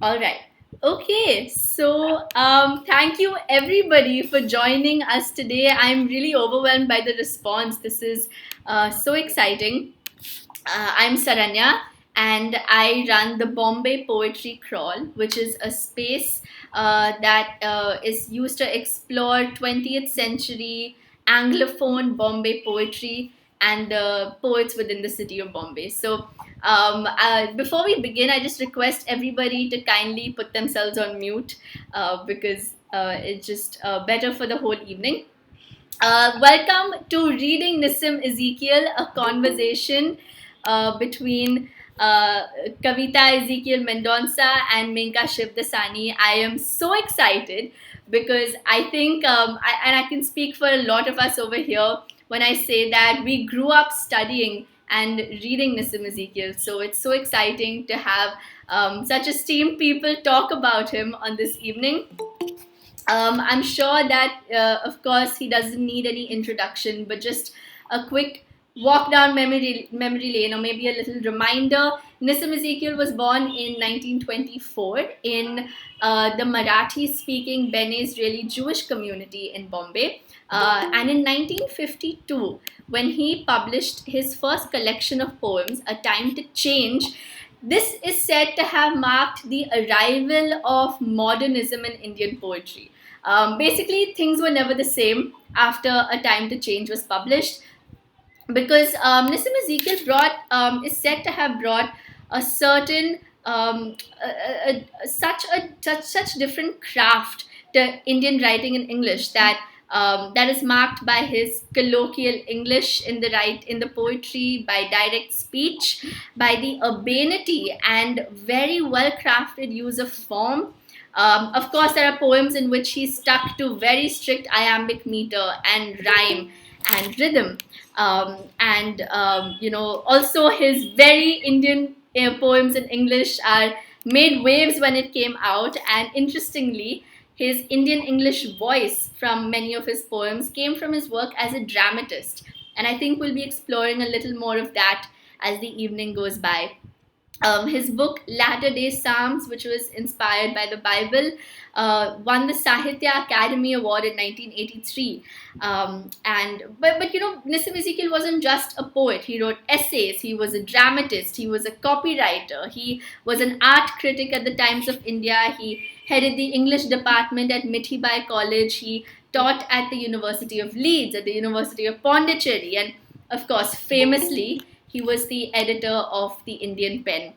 All right. Okay. So, thank you everybody for joining us today. I'm really overwhelmed by the response. This is so exciting. I'm Saranya, and I run the Bombay Poetry Crawl, which is a space that is used to explore 20th century Anglophone Bombay poetry and the poets within the city of Bombay. So, before we begin, I just request everybody to kindly put themselves on mute because it's just better for the whole evening. Welcome to Reading Nissim Ezekiel, a conversation between Kavita Ezekiel Mendonca and Menka Shivdasani. I am so excited because I think, and I can speak for a lot of us over here when I say that we grew up studying and reading Nissim Ezekiel. So it's so exciting to have such esteemed people talk about him on this evening. I'm sure that, of course, he doesn't need any introduction, but just a quick walk down memory lane, or maybe a little reminder. Nissim Ezekiel was born in 1924 in the Marathi-speaking Bene Israeli Jewish community in Bombay, and in 1952, when he published his first collection of poems, A Time to Change. This is said to have marked the arrival of modernism in Indian poetry. Basically, things were never the same after A Time to Change was published because Nissim Ezekiel is said to have brought a certain such different craft to Indian writing in English that is marked by his colloquial English in the poetry, by direct speech, by the urbanity and very well crafted use of form. Of course, there are poems in which he stuck to very strict iambic meter and rhyme and rhythm. Also his very Indian poems in English are made waves when it came out. And interestingly, his Indian English voice from many of his poems came from his work as a dramatist. And I think we'll be exploring a little more of that as the evening goes by. His book Latter Day Psalms, which was inspired by the Bible, won the Sahitya Academy Award in 1983. Nissim Ezekiel wasn't just a poet. He wrote essays. He was a dramatist. He was a copywriter. He was an art critic at the Times of India. He headed the English department at Mithibai College. He taught at the University of Leeds, at the University of Pondicherry, and of course, famously, he was the editor of the Indian Pen.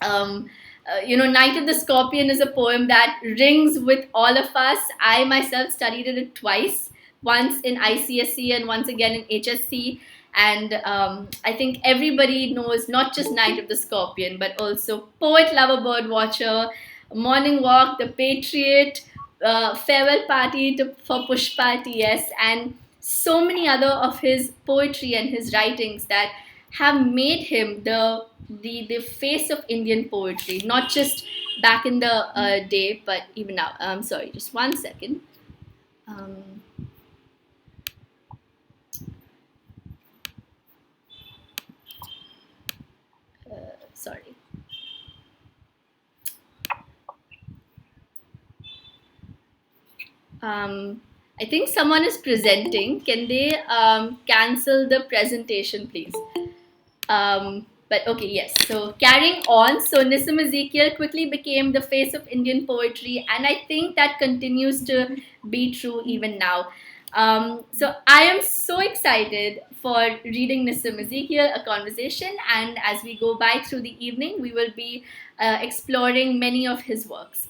Night of the Scorpion is a poem that rings with all of us. I myself studied it twice, once in ICSE and once again in HSC. And I think everybody knows not just Night of the Scorpion, but also Poet Lover Bird Watcher, Morning Walk, The Patriot, Farewell Party for Pushpa TS, and so many other of his poetry and his writings that have made him the face of Indian poetry, not just back in the day, but even now. Sorry, just 1 second. Um, Sorry. I think someone is presenting. Can they cancel the presentation, please? But okay, yes. So carrying on, so Nissim Ezekiel quickly became the face of Indian poetry, and I think that continues to be true even now. So I am so excited for reading Nissim Ezekiel, a conversation, and as we go by through the evening, we will be exploring many of his works.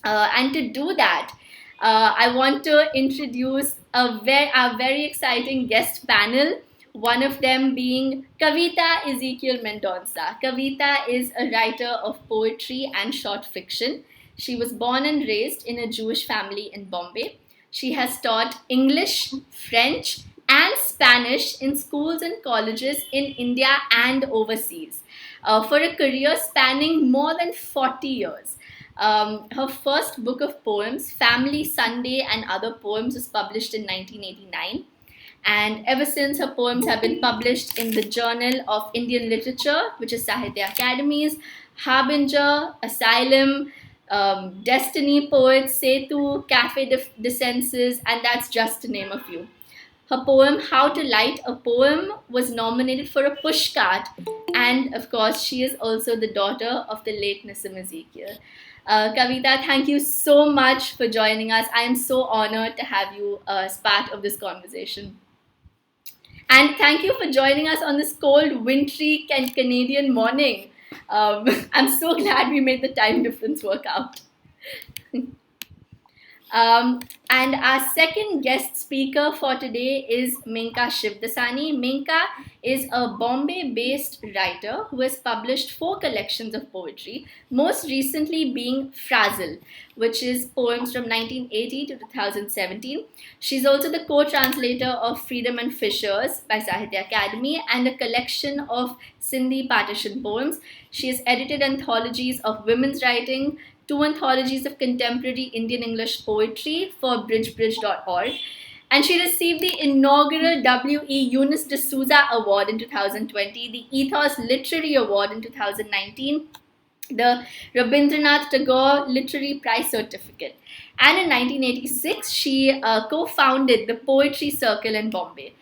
And to do that, I want to introduce a very exciting guest panel. One of them being Kavita Ezekiel Mendonca. Kavita is a writer of poetry and short fiction. She was born and raised in a Jewish family in Bombay. She has taught English, French, and Spanish in schools and colleges in India and overseas for a career spanning more than 40 years. Her first book of poems, Family Sunday and Other Poems, was published in 1989. And ever since, her poems have been published in the Journal of Indian Literature, which is Sahitya Academies, Harbinger, Asylum, Destiny Poets, Setu, Cafe de Senses, and that's just to name a few. Her poem, How to Light a Poem, was nominated for a Pushcart. And of course, she is also the daughter of the late Nissim Ezekiel. Kavita, thank you so much for joining us. I am so honored to have you as part of this conversation. And thank you for joining us on this cold, wintry Canadian morning. I'm so glad we made the time difference work out. Um, and our second guest speaker for today is Menka Shivdasani. Menka is a Bombay based writer who has published four collections of poetry, most recently being Frazzle, which is poems from 1980 to 2017. She's also the co translator of Freedom and Fishers by Sahitya Academy and a collection of Sindhi partition poems. She has edited anthologies of women's writing, two anthologies of contemporary Indian English poetry for bridgebridge.org. And she received the inaugural W.E. Eunice D'Souza Award in 2020, the Ethos Literary Award in 2019, the Rabindranath Tagore Literary Prize Certificate. And in 1986, she co founded the Poetry Circle in Bombay.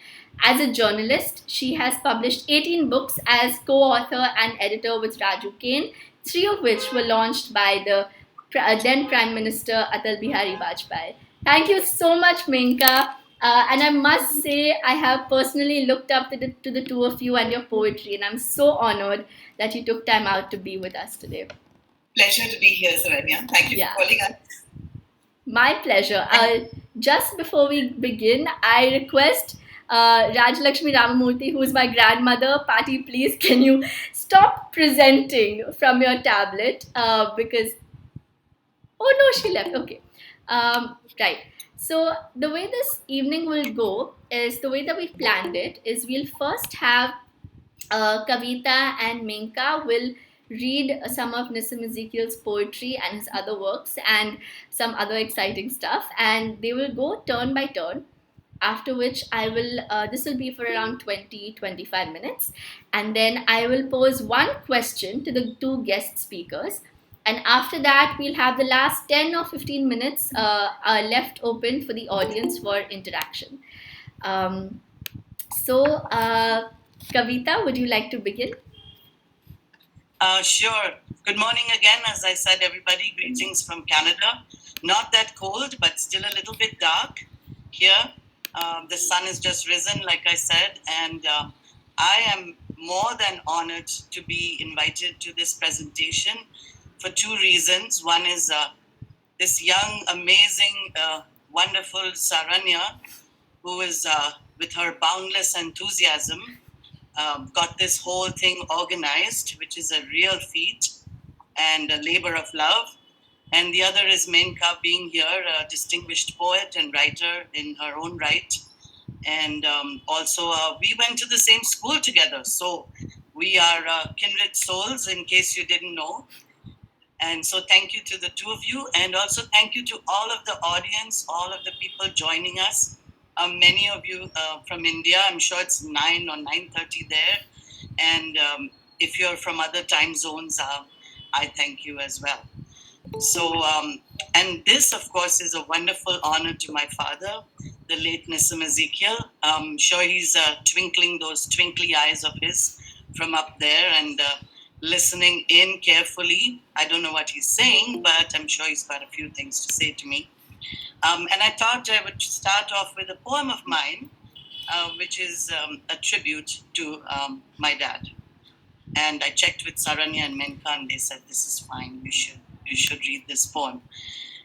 As a journalist, she has published 18 books as co author and editor with Raju Kane, three of which were launched by the then Prime Minister Atal Bihari Vajpayee. Thank you so much, Menka. And I must say, I have personally looked up to the two of you and your poetry, and I'm so honored that you took time out to be with us today. Pleasure to be here, Saranya. Thank you for calling us. My pleasure. Just before we begin, I request Rajalakshmi Ramamurthy, who is my grandmother, Patty, please can you stop presenting from your tablet because... Oh no, she left. Okay. Right. So the way this evening will go is the way that we've planned it is we'll first have Kavita and Menka will read some of Nissim Ezekiel's poetry and his other works and some other exciting stuff, and they will go turn by turn. After which I will, this will be for around 20-25 minutes, and then I will pose one question to the two guest speakers. And after that, we'll have the last 10 or 15 minutes left open for the audience for interaction. Kavita, would you like to begin? Sure. Good morning again. As I said, everybody, greetings from Canada. Not that cold, but still a little bit dark here. The sun has just risen, like I said, and I am more than honored to be invited to this presentation for two reasons. One is this young, amazing, wonderful Saranya, who is, with her boundless enthusiasm, got this whole thing organized, which is a real feat and a labor of love. And the other is Menka being here, a distinguished poet and writer in her own right. And also, we went to the same school together. So we are kindred souls, in case you didn't know. And so thank you to the two of you. And also thank you to all of the audience, all of the people joining us. Many of you from India, I'm sure it's 9 or 9:30 there. And if you're from other time zones, I thank you as well. So, and this, of course, is a wonderful honor to my father, the late Nissim Ezekiel. I'm sure he's twinkling those twinkly eyes of his from up there and listening in carefully. I don't know what he's saying, but I'm sure he's got a few things to say to me. And I thought I would start off with a poem of mine, which is a tribute to my dad. And I checked with Saranya and Menka, and they said, this is fine, you should read this poem.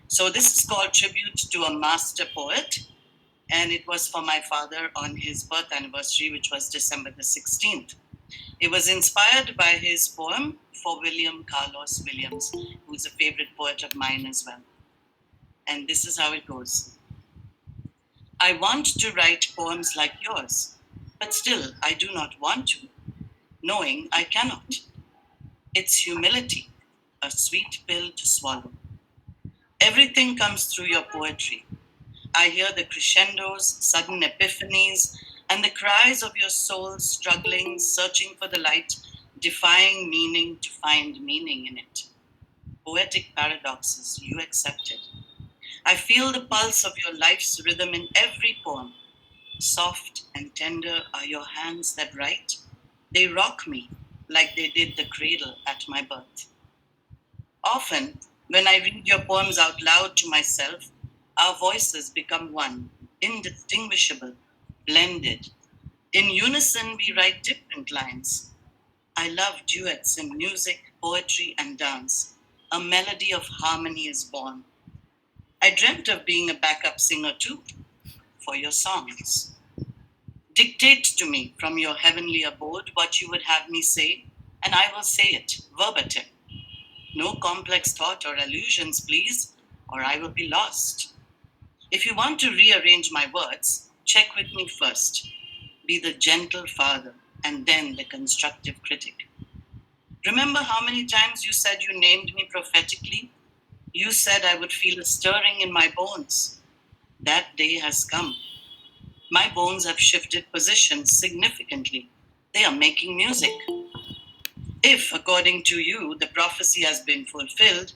So this is called Tribute to a Master Poet, and it was for my father on his birth anniversary, which was December the 16th. It was inspired by his poem for William Carlos Williams, who's a favorite poet of mine as well. And this is how it goes. I want to write poems like yours, but still I do not want to, knowing I cannot. It's humility, a sweet pill to swallow. Everything comes through your poetry. I hear the crescendos, sudden epiphanies, and the cries of your soul struggling, searching for the light defying meaning to find meaning in it. Poetic paradoxes you accepted. I feel the pulse of your life's rhythm in every poem. Soft and tender are your hands that write. They rock me like they did the cradle at my birth. Often, when I read your poems out loud to myself, our voices become one, indistinguishable, blended. In unison, we write different lines. I love duets in music, poetry, and dance. A melody of harmony is born. I dreamt of being a backup singer too, for your songs. Dictate to me from your heavenly abode what you would have me say, and I will say it verbatim. No complex thought or allusions, please, or I will be lost. If you want to rearrange my words, check with me first. Be the gentle father and then the constructive critic. Remember how many times you said you named me prophetically? You said I would feel a stirring in my bones. That day has come. My bones have shifted positions significantly. They are making music. If, according to you, the prophecy has been fulfilled,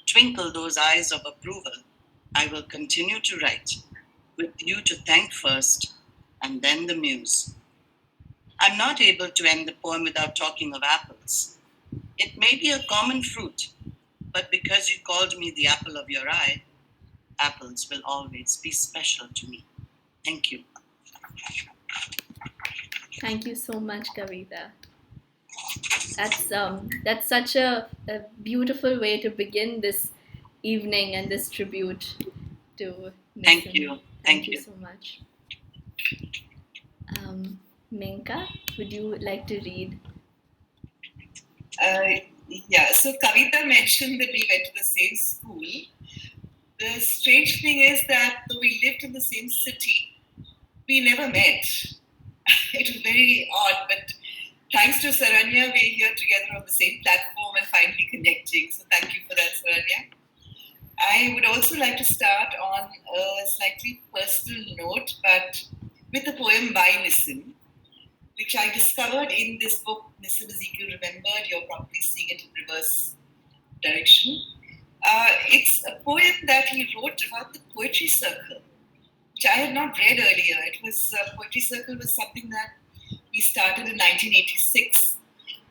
twinkle those eyes of approval. I will continue to write, with you to thank first, and then the muse. I'm not able to end the poem without talking of apples. It may be a common fruit, but because you called me the apple of your eye, apples will always be special to me. Thank you. Thank you so much, Kavita. That's such a beautiful way to begin this evening and this tribute to Thank Nissim. you. Thank you so much. Menka, would you like to read? Yeah, so Kavita mentioned that we went to the same school. The strange thing is that though we lived in the same city, we never met. It was very odd, but thanks to Saranya, we're here together on the same platform and finally connecting. So thank you for that, Saranya. I would also like to start on a slightly personal note, but with a poem by Nissim, which I discovered in this book, Nissim Ezekiel Remembered. You're probably seeing it in reverse direction. It's a poem that he wrote about the poetry circle, which I had not read earlier. It was poetry circle was something that we started in 1986,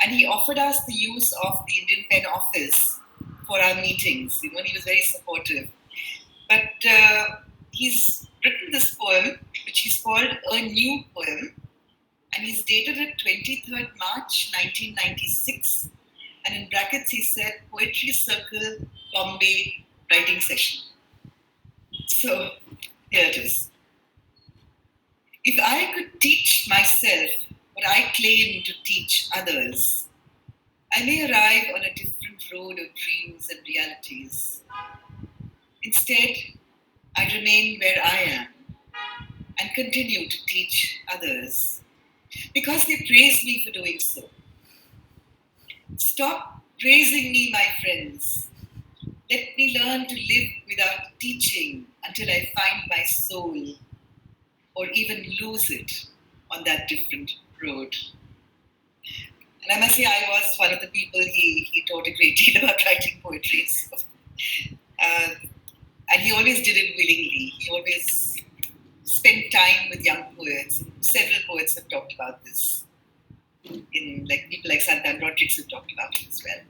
and he offered us the use of the Indian Pen Office for our meetings. You know, and he was very supportive. But he's written this poem, which he's called A New Poem, and he's dated it 23rd March 1996. And in brackets, he said Poetry Circle Bombay Writing Session. So here it is. If I could teach myself what I claim to teach others, I may arrive on a different road of dreams and realities. Instead, I remain where I am and continue to teach others because they praise me for doing so. Stop praising me, my friends. Let me learn to live without teaching until I find my soul or even lose it on that different road. And I must say, I was one of the people he taught a great deal about writing poetry. So, and he always did it willingly. He always spent time with young poets. Several poets have talked about this. People like Santan Rodrigues have talked about it as well.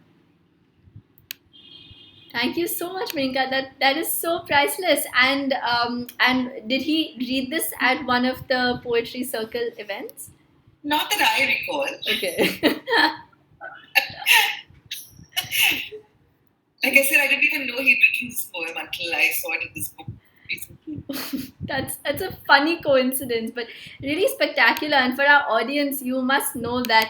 Thank you so much, Menka. That is so priceless. And did he read this at one of the Poetry Circle events? Not that I recall. Okay. Like I said, I didn't even know he'd written this poem until I saw it in this book recently. That's a funny coincidence, but really spectacular. And for our audience, you must know that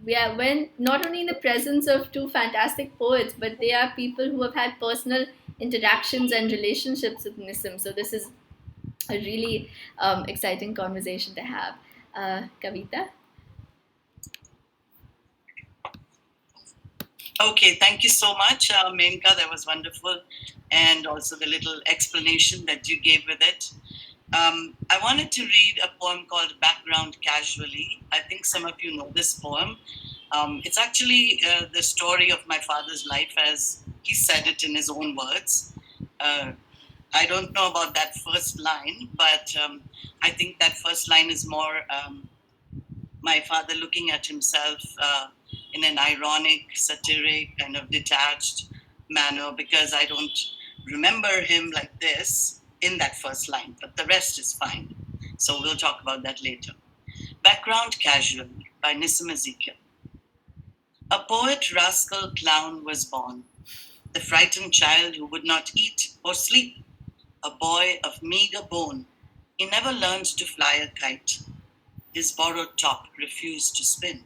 we are when not only in the presence of two fantastic poets, but they are people who have had personal interactions and relationships with Nissim. So this is a really exciting conversation to have. Kavita? Okay, thank you so much, Menka. That was wonderful. And also the little explanation that you gave with it. I wanted to read a poem called Background Casually. I think some of you know this poem. It's actually the story of my father's life as he said it in his own words. Uh, I don't know about that first line, but I think that first line is more my father looking at himself in an ironic, satiric, kind of detached manner, because I don't remember him like this in that first line, but the rest is fine. So we'll talk about that later. Background Casual by Nissim Ezekiel. A poet, rascal, clown was born, the frightened child who would not eat or sleep, a boy of meager bone. He never learned to fly a kite. His borrowed top refused to spin.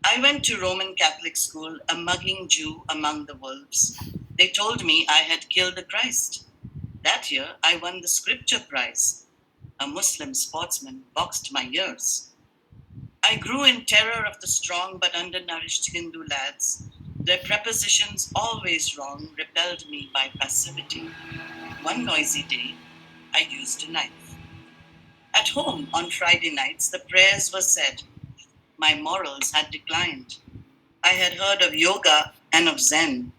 I went to Roman Catholic school, a mugging Jew among the wolves. They told me I had killed the Christ. That year, I won the scripture prize. A Muslim sportsman boxed my ears. I grew in terror of the strong but undernourished Hindu lads. Their prepositions, always wrong, repelled me by passivity. One noisy day, I used a knife. At home on Friday nights, the prayers were said. My morals had declined. I had heard of yoga and of Zen.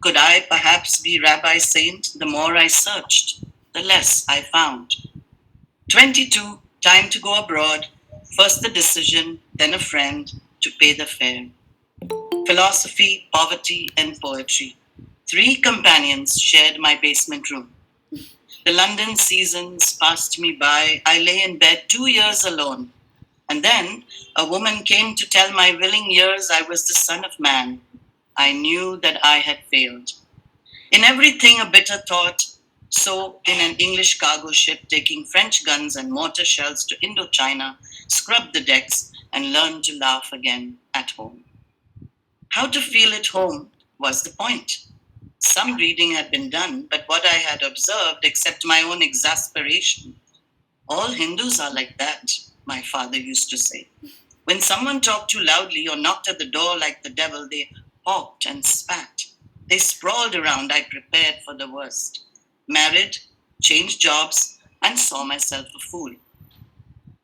Could I perhaps be Rabbi Saint? The more I searched, the less I found. 22, time to go abroad. First the decision, then a friend to pay the fare. Philosophy, poverty, and poetry. Three companions shared my basement room. The London seasons passed me by. I lay in bed 2 years alone. And then a woman came to tell my willing ears I was the son of man. I knew that I had failed. In everything, a bitter thought. So, in an English cargo ship taking French guns and mortar shells to Indochina, scrubbed the decks and learned to laugh again at home. How to feel at home was the point. Some reading had been done, but what I had observed, except my own exasperation, all Hindus are like that, my father used to say. When someone talked too loudly or knocked at the door like the devil, they hawked and spat. They sprawled around. I prepared for the worst. Married, changed jobs, and saw myself a fool.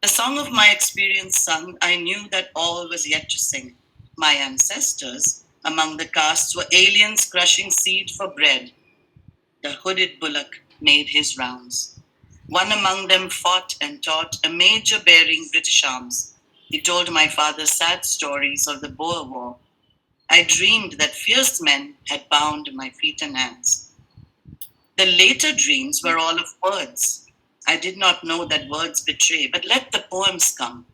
The song of my experience sung, I knew that all was yet to sing. My ancestors among the castes were aliens crushing seed for bread. The hooded bullock made his rounds. One among them fought and taught, a major bearing British arms. He told my father sad stories of the Boer War. I dreamed that fierce men had bound my feet and hands. The later dreams were all of words. I did not know that words betray, but let the poems come,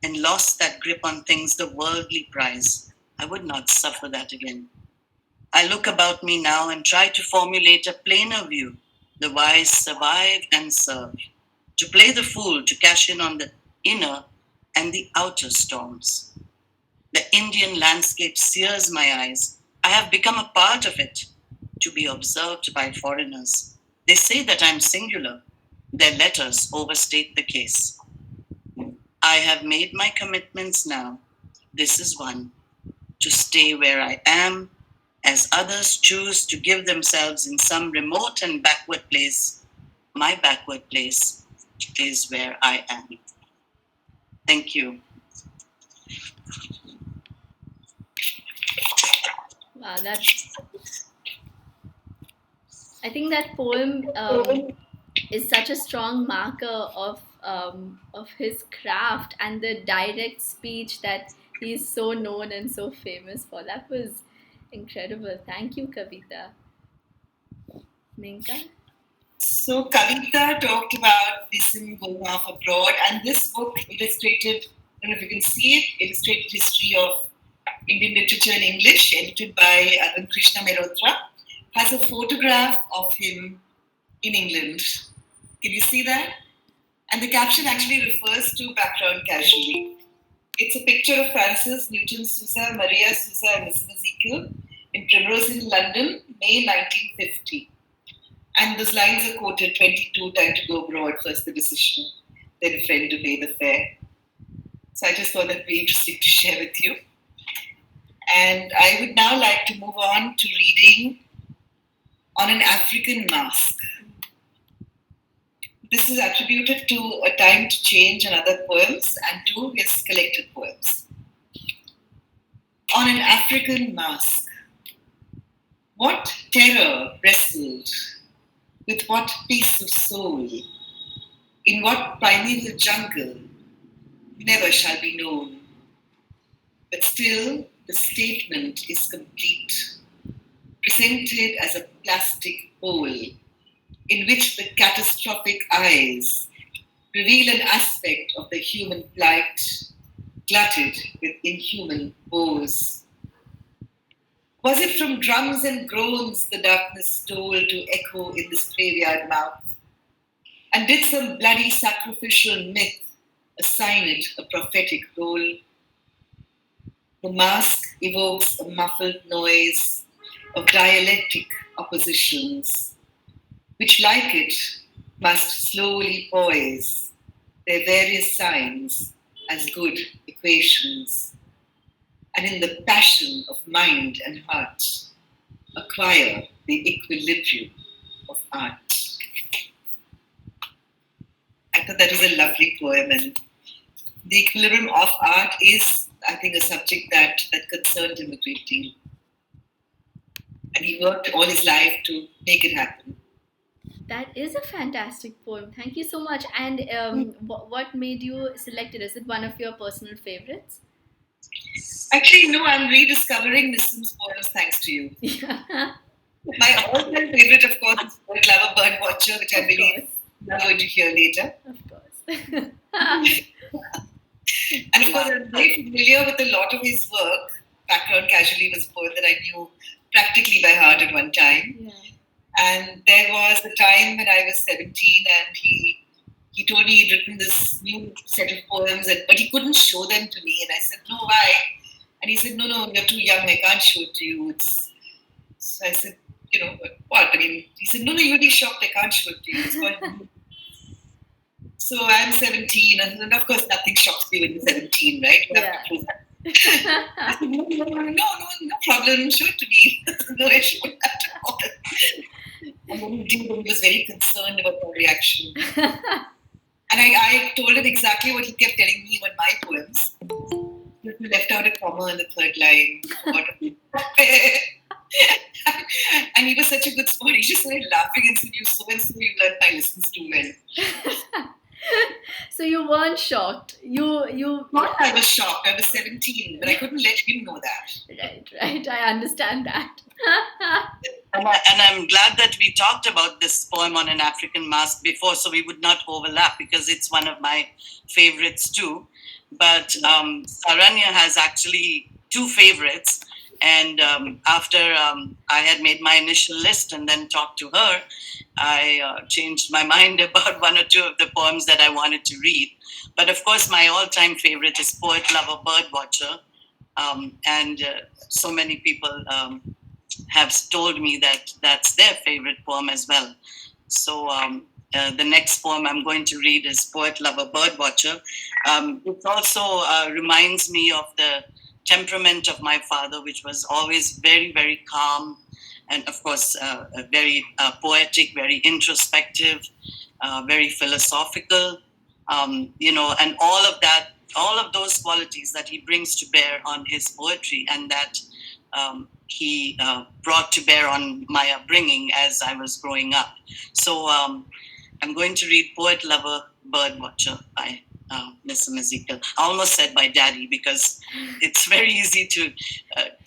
and lost that grip on things the worldly prize. I would not suffer that again. I look about me now and try to formulate a plainer view. The wise survive and serve. To play the fool, to cash in on the inner and the outer storms. The Indian landscape sears my eyes. I have become a part of it, to be observed by foreigners. They say that I'm singular. Their letters overstate the case. I have made my commitments now. This is one, to stay where I am, as others choose to give themselves in some remote and backward place. My backward place is where I am. Thank you. Wow, I think that poem is such a strong marker of his craft and the direct speech that he's so known and so famous for. That was incredible. Thank you, Kavita. Menka? So Kavita talked about Nissim going off abroad, and this book illustrated, I don't know if you can see it, illustrated history of Indian literature in English, edited by Arvind Krishna Mehrotra, has a photograph of him in England. Can you see that? And the caption actually refers to background casually. It's a picture of Francis Newton Sousa, Maria Sousa, and Nissim Ezekiel in Primrose Hill, London, May 1950. And those lines are quoted: 22, time to go abroad, first the decision, then a friend to pay the fare. So I just thought that'd be interesting to share with you. And I would now like to move on to reading On an African Mask. This is attributed to A Time to Change and Other Poems and to his collected poems. On an African Mask. What terror wrestled with what peace of soul? In what primeval jungle never shall be known. But still, the statement is complete, presented as a plastic bowl in which the catastrophic eyes reveal an aspect of the human plight, glutted with inhuman woes. Was it from drums and groans the darkness stole to echo in this graveyard mouth? And did some bloody sacrificial myth assign it a prophetic role? The mask evokes a muffled noise of dialectic oppositions, which, like it, must slowly poise their various signs as good equations, and in the passion of mind and heart, acquire the equilibrium of art. I thought that was a lovely poem, and the equilibrium of art is, I think, a subject that concerned him a great deal. And he worked all his life to make it happen. That is a fantastic poem. Thank you so much. And what made you select it? Is it one of your personal favorites? Actually, no, I'm rediscovering Nissim's poems thanks to you. Yeah. My all-time favorite, of course, is Poet Lover Bird Watcher, which I believe you're going to hear later. Of course. And of course, I'm very familiar with a lot of his work. Background Casually was a poem that I knew practically by heart at one time. Yeah. And there was a time when I was 17 and he told me he'd written this new set of poems, but he couldn't show them to me. And I said, no, why? And he said, no, you're too young. I can't show it to you. So I said, what? I mean, he said, no, you'll be shocked. I can't show it to you. It's called... So I'm 17, and of course, nothing shocks me when you're 17, right? You have to prove that. I said, no problem. Show it to me. No issue with that at all. And when he did, he was very concerned about my reaction. And I told him exactly what he kept telling me about my poems. He left out a comma in the third line. And he was such a good sport. He just started laughing and said, you so-and-so, you learned my lessons too well. So you weren't shocked. Not I was shocked. I was 17, but I couldn't let him know that. Right. I understand that. And I'm glad that we talked about this poem on an African Mask before, so we would not overlap, because it's one of my favorites too. But Saranya has actually two favorites. And after I had made my initial list and then talked to her, I changed my mind about one or two of the poems that I wanted to read. But of course, my all-time favorite is Poet Lover Bird Watcher. And so many people have told me that that's their favorite poem as well. So the next poem I'm going to read is Poet Lover Bird Watcher. It also reminds me of the temperament of my father, which was always very, very calm, and of course very poetic, very introspective, very philosophical, and all of those qualities that he brings to bear on his poetry, and that he brought to bear on my upbringing as I was growing up. So I'm going to read Poet Lover Bird Watcher by Nissim Ezekiel. I almost said by Daddy, because it's very easy to,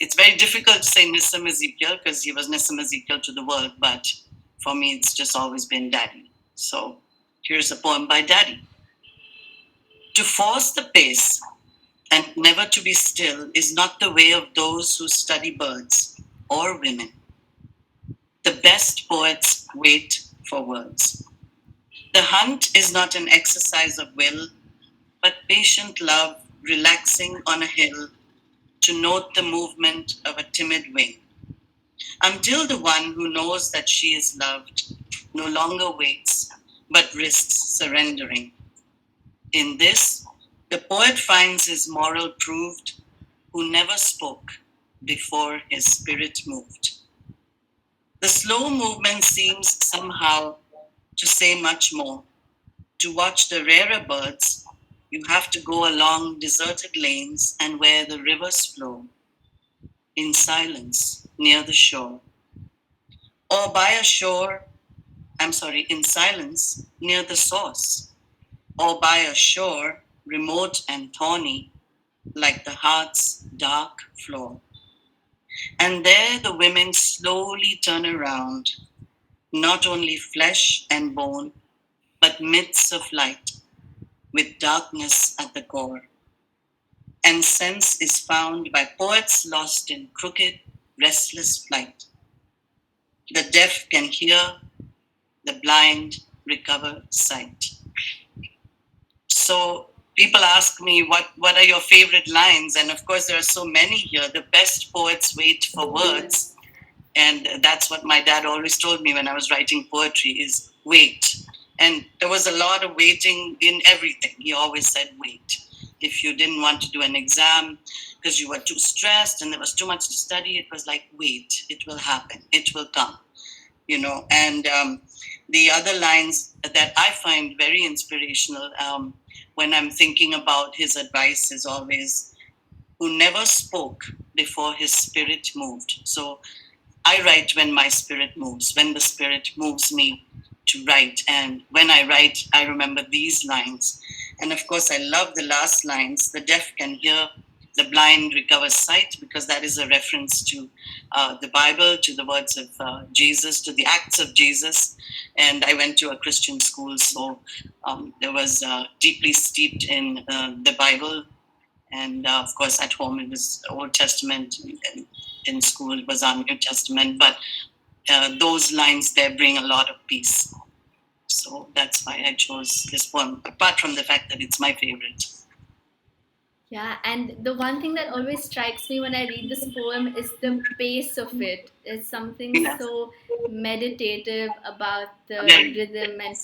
it's very difficult to say Nissim Ezekiel, because he was Nissim Ezekiel to the world, but for me it's just always been Daddy. So here's a poem by Daddy. To force the pace and never to be still is not the way of those who study birds or women. The best poets wait for words. The hunt is not an exercise of will, but patient love relaxing on a hill to note the movement of a timid wing, until the one who knows that she is loved no longer waits, but risks surrendering. In this, the poet finds his moral proved, who never spoke before his spirit moved. The slow movement seems somehow to say much more, To watch the rarer birds, you have to go along deserted lanes and where the rivers flow in silence near the shore. Or by a shore, in silence near the source. Or by a shore remote and thorny like the heart's dark floor. And there the women slowly turn around, not only flesh and bone, but myths of light with darkness at the core. And sense is found by poets lost in crooked, restless flight. The deaf can hear, the blind recover sight. So people ask me, what are your favorite lines? And of course, there are so many here. The best poets wait for words. And that's what my dad always told me when I was writing poetry is wait. And there was a lot of waiting in everything. He always said wait. If you didn't want to do an exam because you were too stressed and there was too much to study, it was like wait, it will happen, it will come, And the other lines that I find very inspirational when I'm thinking about his advice is always, who never spoke before his spirit moved. So I write when my spirit moves, when the spirit moves me to write. And when I write, I remember these lines. And of course, I love the last lines. The deaf can hear, the blind recover sight, because that is a reference to the Bible, to the words of Jesus, to the acts of Jesus. And I went to a Christian school, so there was deeply steeped in the Bible. And of course, at home it was Old Testament. And in school it was our New Testament. But those lines there bring a lot of peace. So that's why I chose this poem, apart from the fact that it's my favorite. Yeah, and the one thing that always strikes me when I read this poem is the pace of it. There's something Yeah. so meditative about the Very, rhythm, and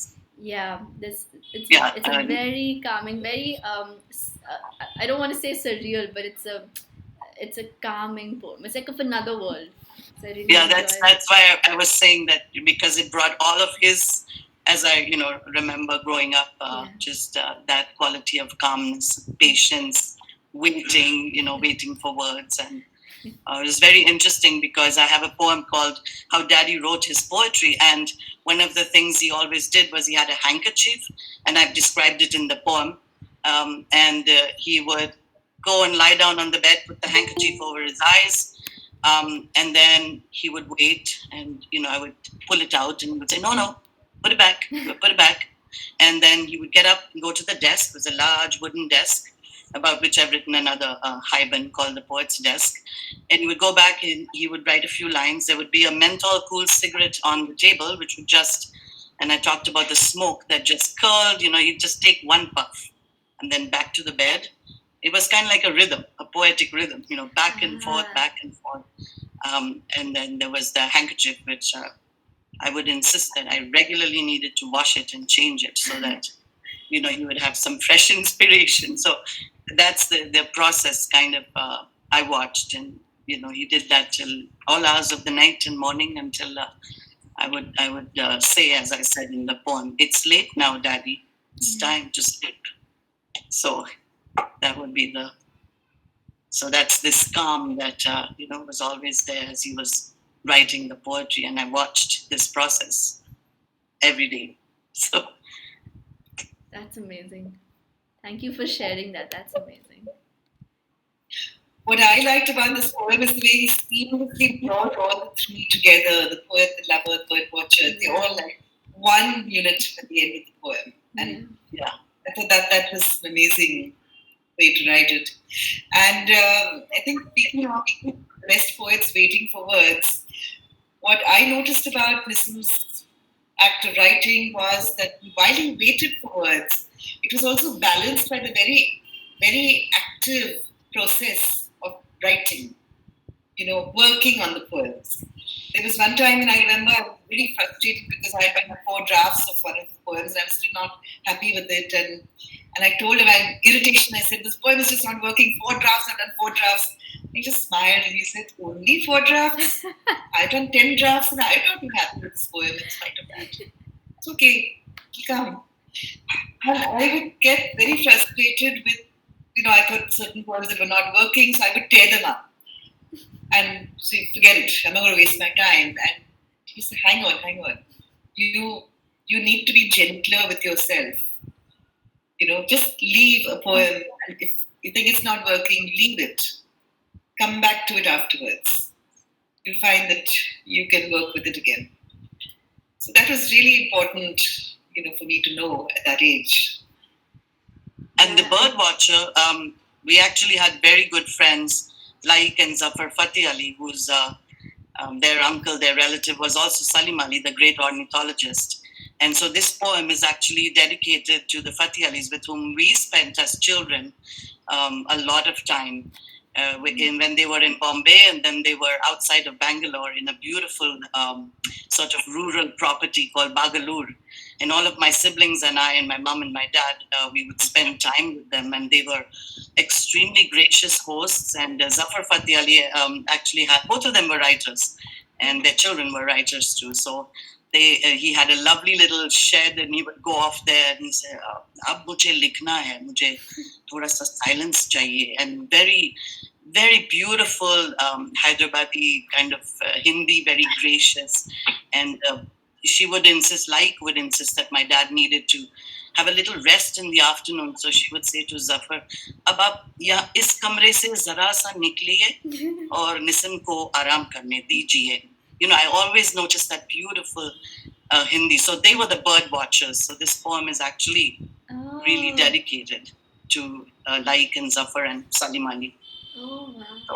yeah, this yeah, it's a very calming, very I don't want to say surreal, but it's a calming poem. It's like of another world. So I really yeah. enjoy it. That's why I was saying that, because it brought all of his, as I remember growing up, Yeah. just that quality of calmness, patience, waiting, waiting for words. And it was very interesting because I have a poem called How Daddy Wrote His Poetry. And one of the things he always did was he had a handkerchief, and I've described it in the poem. And he would go and lie down on the bed, put the handkerchief over his eyes. And then he would wait, and I would pull it out and would say, no, put it back, put it back. And then he would get up and go to the desk. It was a large wooden desk about which I've written another Hyben called The Poet's Desk. And he would go back and he would write a few lines. There would be a menthol cool cigarette on the table, which would just, and I talked about the smoke that just curled, you'd just take one puff and then back to the bed. It was kind of like a rhythm, a poetic rhythm, back and forth, back and forth. And then there was the handkerchief, which I would insist that I regularly needed to wash it and change it so that, you would have some fresh inspiration. So that's the process kind of I watched. And, he did that till all hours of the night and morning until I would say, as I said in the poem, it's late now, Daddy. It's time to sleep. So that would be so that's this calm that, was always there as he was writing the poetry. And I watched this process every day. So That's amazing. Thank you for sharing that. That's amazing. What I liked about this poem is the way he seamlessly brought all the three together, the poet, the lover, the bird watcher. They're all like one unit at the end of the poem. And yeah, I thought that was an amazing way to write it. And I think speaking of the best poets waiting for words, what I noticed about Nissim's act of writing was that while he waited for words, it was also balanced by the very, very active process of writing, working on the poems. There was one time, and I remember I was really frustrated because I had done 4 drafts of one of the poems, and I'm still not happy with it. And I told him, in irritation, I said, this poem is just not working. 4 drafts, I've done 4 drafts. He just smiled and he said, only 4 drafts? I've done 10 drafts and I've not been happy with this poem in spite of that. It's okay, it'll come. And I would get very frustrated with, I thought certain poems that were not working, so I would tear them up and say, forget it, I'm not going to waste my time. And he said, hang on. You, you need to be gentler with yourself. Just leave a poem. And if you think it's not working, leave it. Come back to it afterwards. You'll find that you can work with it again. So that was really important, for me to know at that age. And the bird watcher, we actually had very good friends, like and Zafar Fateh Ali, who's their uncle, their relative, was also Salim Ali, the great ornithologist. And so this poem is actually dedicated to the Fateh Alis with whom we spent as children a lot of time. When they were in Bombay, and then they were outside of Bangalore in a beautiful sort of rural property called Bagalur. And all of my siblings and I, and my mom and my dad, we would spend time with them, and they were extremely gracious hosts. And Zafar Fateh Ali actually had, both of them were writers, and their children were writers too. So he had a lovely little shed, and he would go off there and he said, "Ab mujhe likhna hai, mujhe thoda sa silence chahiye," and very, very beautiful Hyderabadi kind of Hindi, very gracious. And she would insist that my dad needed to have a little rest in the afternoon. So she would say to Zafar, "Ab aap is kamre se zara sa nikliye aur Nissim ko aaram karne dijiye." I always noticed that beautiful Hindi. So they were the bird watchers. So this poem is actually really dedicated to Laik and Zafar and Salim Ali. Oh, wow. So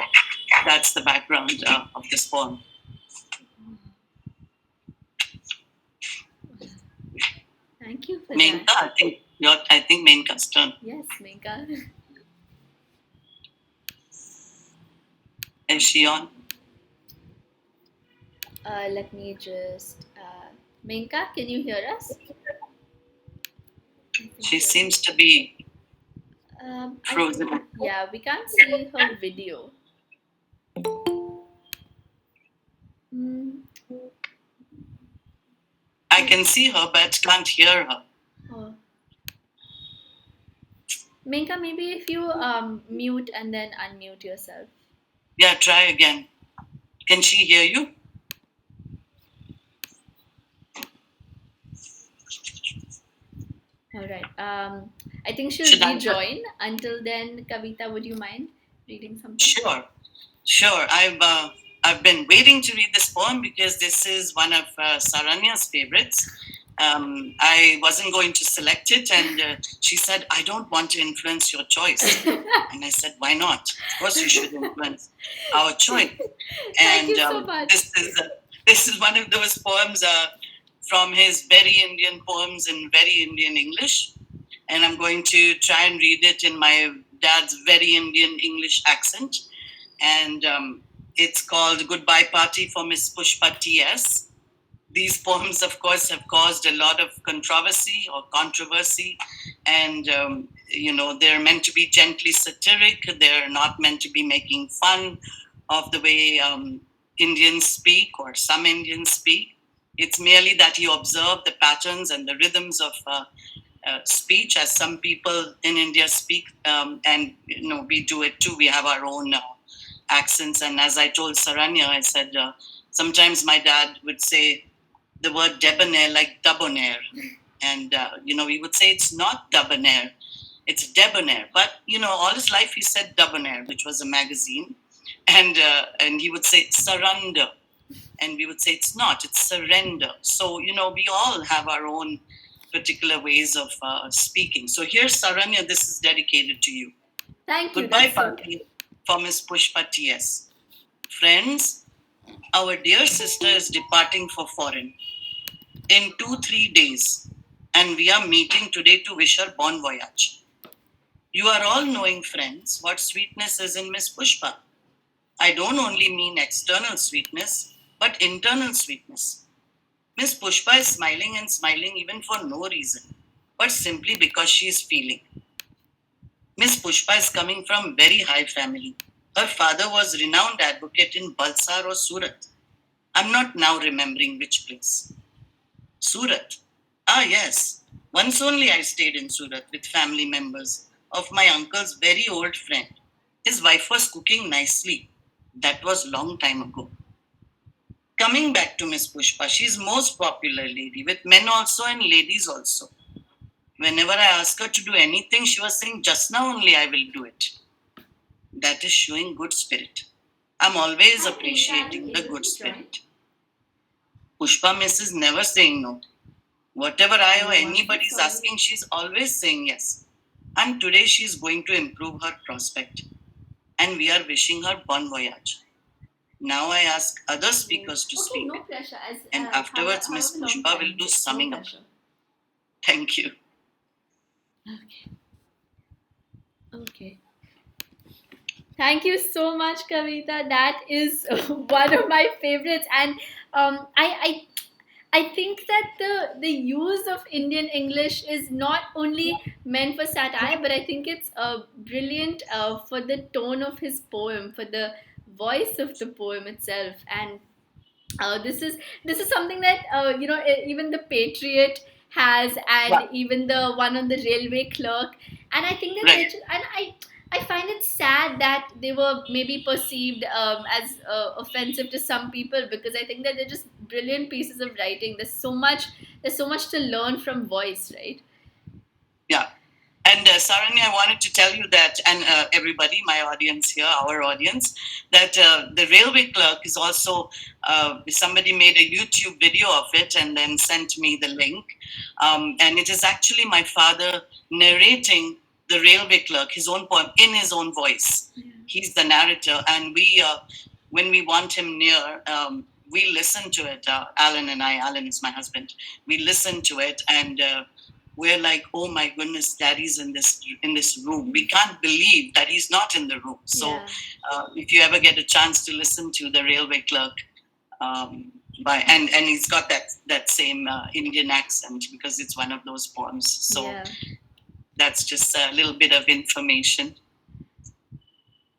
that's the background of this poem. Thank you for Menka, that. I think Menka's turn. Yes, Menka. Is she on? Let me just. Menka, can you hear us? She seems to be frozen. Yeah, we can't see her video. I can see her, but can't hear her. Oh. Menka, maybe if you mute and then unmute yourself. Yeah, try again. Can she hear you? All right. I think she'll Should I- rejoin. Until then, Kavita, would you mind reading something? Sure. I've been waiting to read this poem because this is one of Saranya's favorites. I wasn't going to select it, and she said, "I don't want to influence your choice." And I said, "Why not? Of course, you should influence our choice." Thank you so much. This is one of those poems from his very Indian poems in very Indian English, and I'm going to try and read it in my dad's very Indian English accent. And it's called Goodbye Party for Miss Pushpa T.S. These poems, of course, have caused a lot of controversy or controversy, and they're meant to be gently satiric. They're not meant to be making fun of the way Indians speak or some Indians speak. It's merely that you observe the patterns and the rhythms of speech as some people in India speak, and we do it too. We have our own accents, and as I told Saranya, I said sometimes my dad would say the word debonair like debonair, and we would say it's not debonair, it's debonair. But all his life he said debonair, which was a magazine, and he would say surrender, and we would say it's not, it's surrender. So we all have our own particular ways of speaking. So here's Saranya. This is dedicated to you. Thank you. Goodbye party for Miss Pushpa T.S. Friends, our dear sister is departing for foreign in 2-3 days, and we are meeting today to wish her bon voyage. You are all knowing, friends, what sweetness is in Miss Pushpa. I don't only mean external sweetness, but internal sweetness. Miss Pushpa is smiling and smiling even for no reason, but simply because she is feeling. Miss Pushpa is coming from very high family. Her father was renowned advocate in Balsar or Surat. I'm not now remembering which place. Surat. Ah, yes. Once only I stayed in Surat with family members of my uncle's very old friend. His wife was cooking nicely. That was long time ago. Coming back to Miss Pushpa, she's most popular lady with men also and ladies also. Whenever I ask her to do anything, she was saying, just now only I will do it. That is showing good spirit. I'm always appreciating the good spirit. Pushpa Miss is never saying no. Whatever I or anybody is asking, she's always saying yes. And today she's going to improve her prospect. And we are wishing her bon voyage. Now I ask other speakers to speak. No pressure. And afterwards, Miss Pushpa will do summing up. Thank you. Okay. Thank you so much, Kavita. That is one of my favorites, and I think that the use of Indian English is not only meant for satire, but I think it's brilliant for the tone of his poem, for the voice of the poem itself, and this is something that even the Patriot has, and even the one on the railway clerk, and I think that Right. and I find it sad that they were maybe perceived as offensive to some people, because I think that they're just brilliant pieces of writing. There's so much to learn from voice, right? Yeah. And Saranya, I wanted to tell you that, and everybody, my audience here, our audience, that the railway clerk is also, somebody made a YouTube video of it and then sent me the link. And it is actually my father narrating the railway clerk, his own poem, in his own voice. Yeah. He's the narrator. And we, when we want him near, we listen to it. Alan and I, Alan is my husband, we listen to it, and we're like, oh my goodness, daddy's in this room. We can't believe that he's not in the room. So Yeah. If you ever get a chance to listen to the railway clerk, and he's got that same Indian accent, because it's one of those poems. So Yeah. that's just a little bit of information.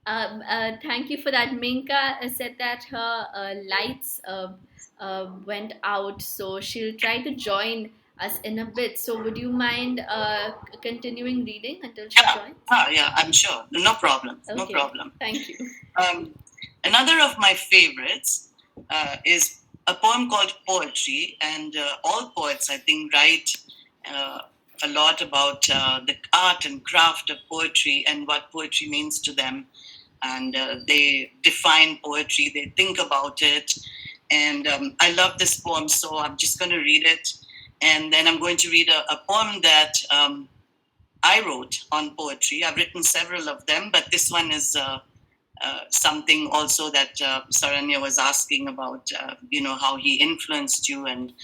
Thank you for that. Menka said that her lights went out, so she'll try to join us in a bit. So, would you mind continuing reading until she joins? Yeah, I'm sure. No problem. Okay. No problem. Thank you. Another of my favorites is a poem called Poetry, and all poets, I think, write a lot about the art and craft of poetry and what poetry means to them. And they define poetry, they think about it. And I love this poem, so I'm just going to read it. And then I'm going to read a poem that I wrote on poetry. I've written several of them, but this one is something also that Saranya was asking about, how he influenced you and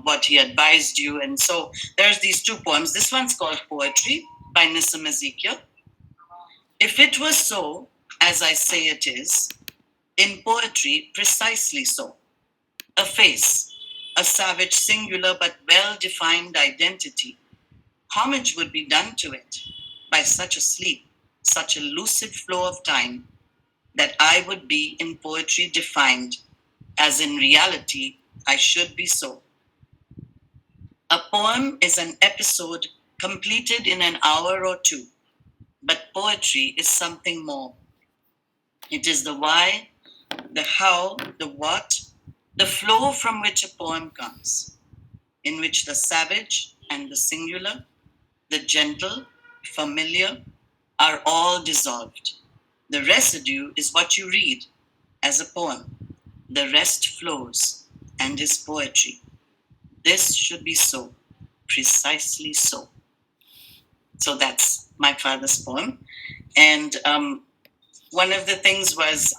what he advised you. And so there's these two poems. This one's called Poetry by Nissim Ezekiel. If it was so, as I say it is, in poetry, precisely so. A face, a savage, singular, but well-defined identity. Homage would be done to it by such a sleep, such a lucid flow of time, that I would be in poetry defined, as in reality I should be so. A poem is an episode completed in an hour or two, but poetry is something more. It is the why, the how, the what, the flow from which a poem comes, in which the savage and the singular, the gentle, familiar, are all dissolved. The residue is what you read as a poem. The rest flows and is poetry. This should be so, precisely so. So that's my father's poem. And one of the things was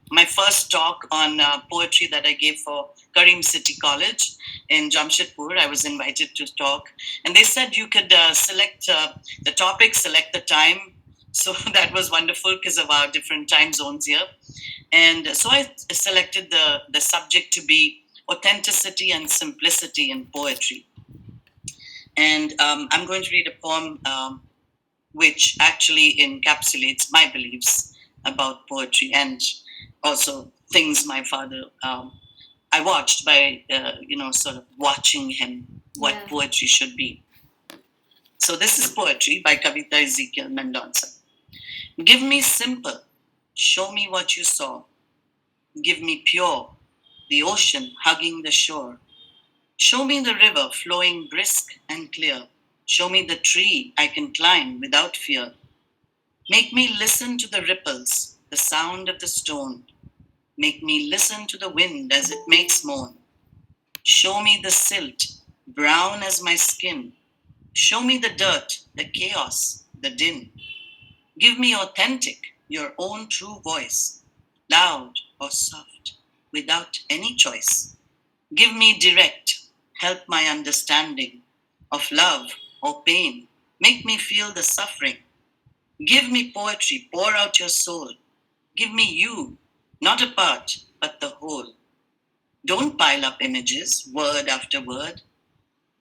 my first talk on poetry that I gave for Karim City College in Jamshedpur. I was invited to talk, and they said you could select the topic, select the time. So that was wonderful because of our different time zones here. And so I selected the subject to be authenticity and simplicity in poetry. And I'm going to read a poem which actually encapsulates my beliefs about poetry and also things my father I watched by sort of watching him what poetry should be. So this is poetry by Kavita Ezekiel Mendonca. Give me simple, show me what you saw. Give me pure, the ocean hugging the shore. Show me the river flowing brisk and clear. Show me the tree I can climb without fear. Make me listen to the ripples, the sound of the stone. Make me listen to the wind as it makes moan. Show me the silt, brown as my skin. Show me the dirt, the chaos, the din. Give me authentic, your own true voice, loud or soft, without any choice. Give me direct, help my understanding of love or pain. Make me feel the suffering. Give me poetry, pour out your soul. Give me you, not a part, but the whole. Don't pile up images, word after word.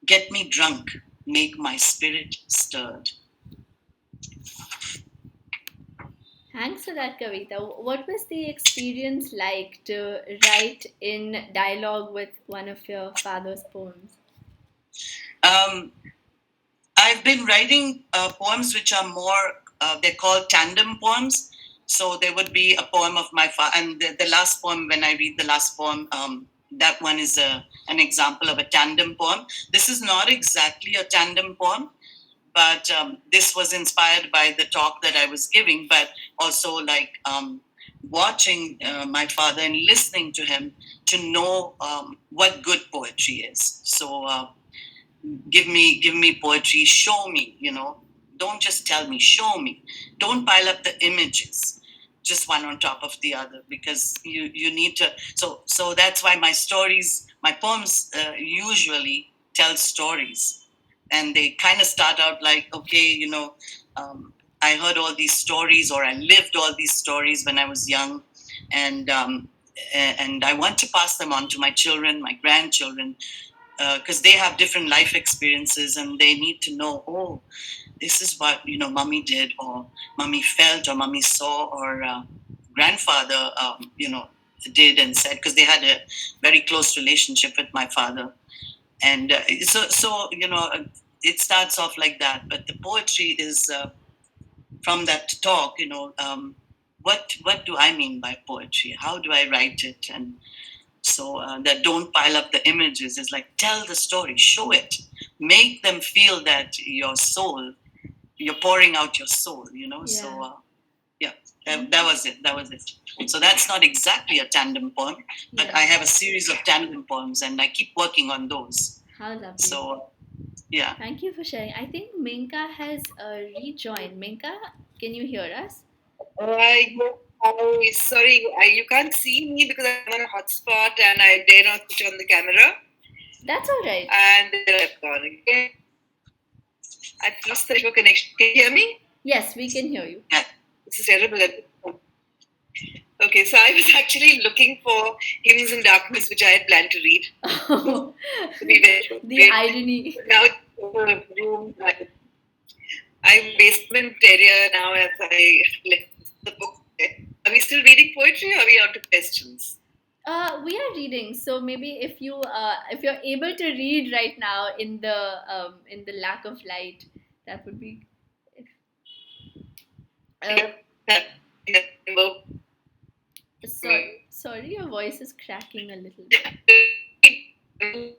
Get me drunk, make my spirit stirred. Thanks for that, Kavita. What was the experience like to write in dialogue with one of your father's poems? Um, I've been writing poems which are more, they're called tandem poems. So there would be a poem of my father, and the last poem, when I read the last poem, that one is an example of a tandem poem. This is not exactly a tandem poem, but this was inspired by the talk that I was giving, but also like watching my father and listening to him to know what good poetry is. So give me poetry, show me, don't just tell me, show me. Don't pile up the images just one on top of the other, because you need to. So that's why my poems usually tell stories, and they kind of start out like, okay, I heard all these stories, or I lived all these stories when I was young, and and I want to pass them on to my children, my grandchildren, because they have different life experiences, and they need to know, oh, this is what mommy did, or mommy felt, or mommy saw, or grandfather did and said, because they had a very close relationship with my father. And so it starts off like that, but the poetry is from that talk, what do I mean by poetry, how do I write it. And so that don't pile up the images is like, tell the story, show it, make them feel that your soul, you're pouring out your soul, Yeah. So yeah, that was it. So that's not exactly a tandem poem, but Yeah. I have a series of tandem poems, and I keep working on those. How lovely. So yeah. Thank you for sharing. I think Menka has rejoined. Menka, can you hear us? Yes, sorry, you can't see me because I'm on a hotspot and I dare not switch on the camera. That's all right. And then I've gone again. I've lost the network connection. Can you hear me? Yes, we can hear you. Yeah. This is terrible. Okay, so I was actually looking for Hymns in Darkness, which I had planned to read. Oh, The the irony. Now it's a room. I'm basement area now as I left the book. Are we still reading poetry, or are we on to questions? We are reading, so maybe if you're able to read right now in the lack of light, that would be. Sorry, your voice is cracking a little bit. I'm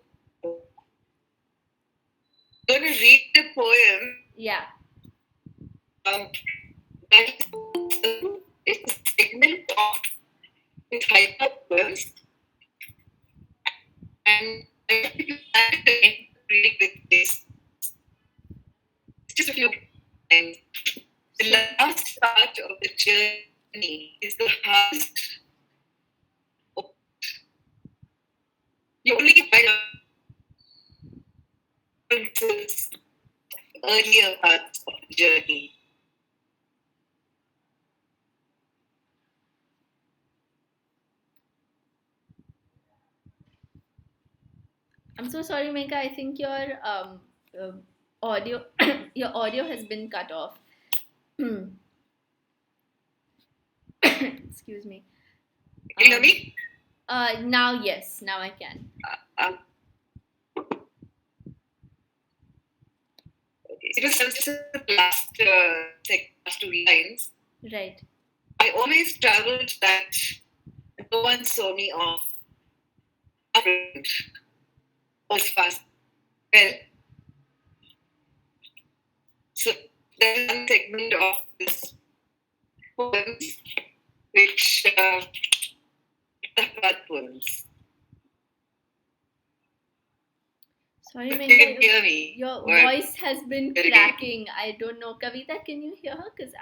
going to read the poem. Yeah. It's a segment of its hyper poems, and I think you plan to end reading with this. Just a few times. The last part of the journey is the hardest. You only find out earlier parts of the journey. I'm so sorry, Menka. I think your audio your audio has been cut off. Excuse me. Can you hear me? Now yes, now I can. Okay, it was just the last, last two lines. Right. I always traveled that no one saw me off. Was fast. Well, so there's one segment of this poem which the poems. Sorry, You Menka, can hear me. your Well, voice has been very cracking. I don't know. Kavita, can you hear her? Because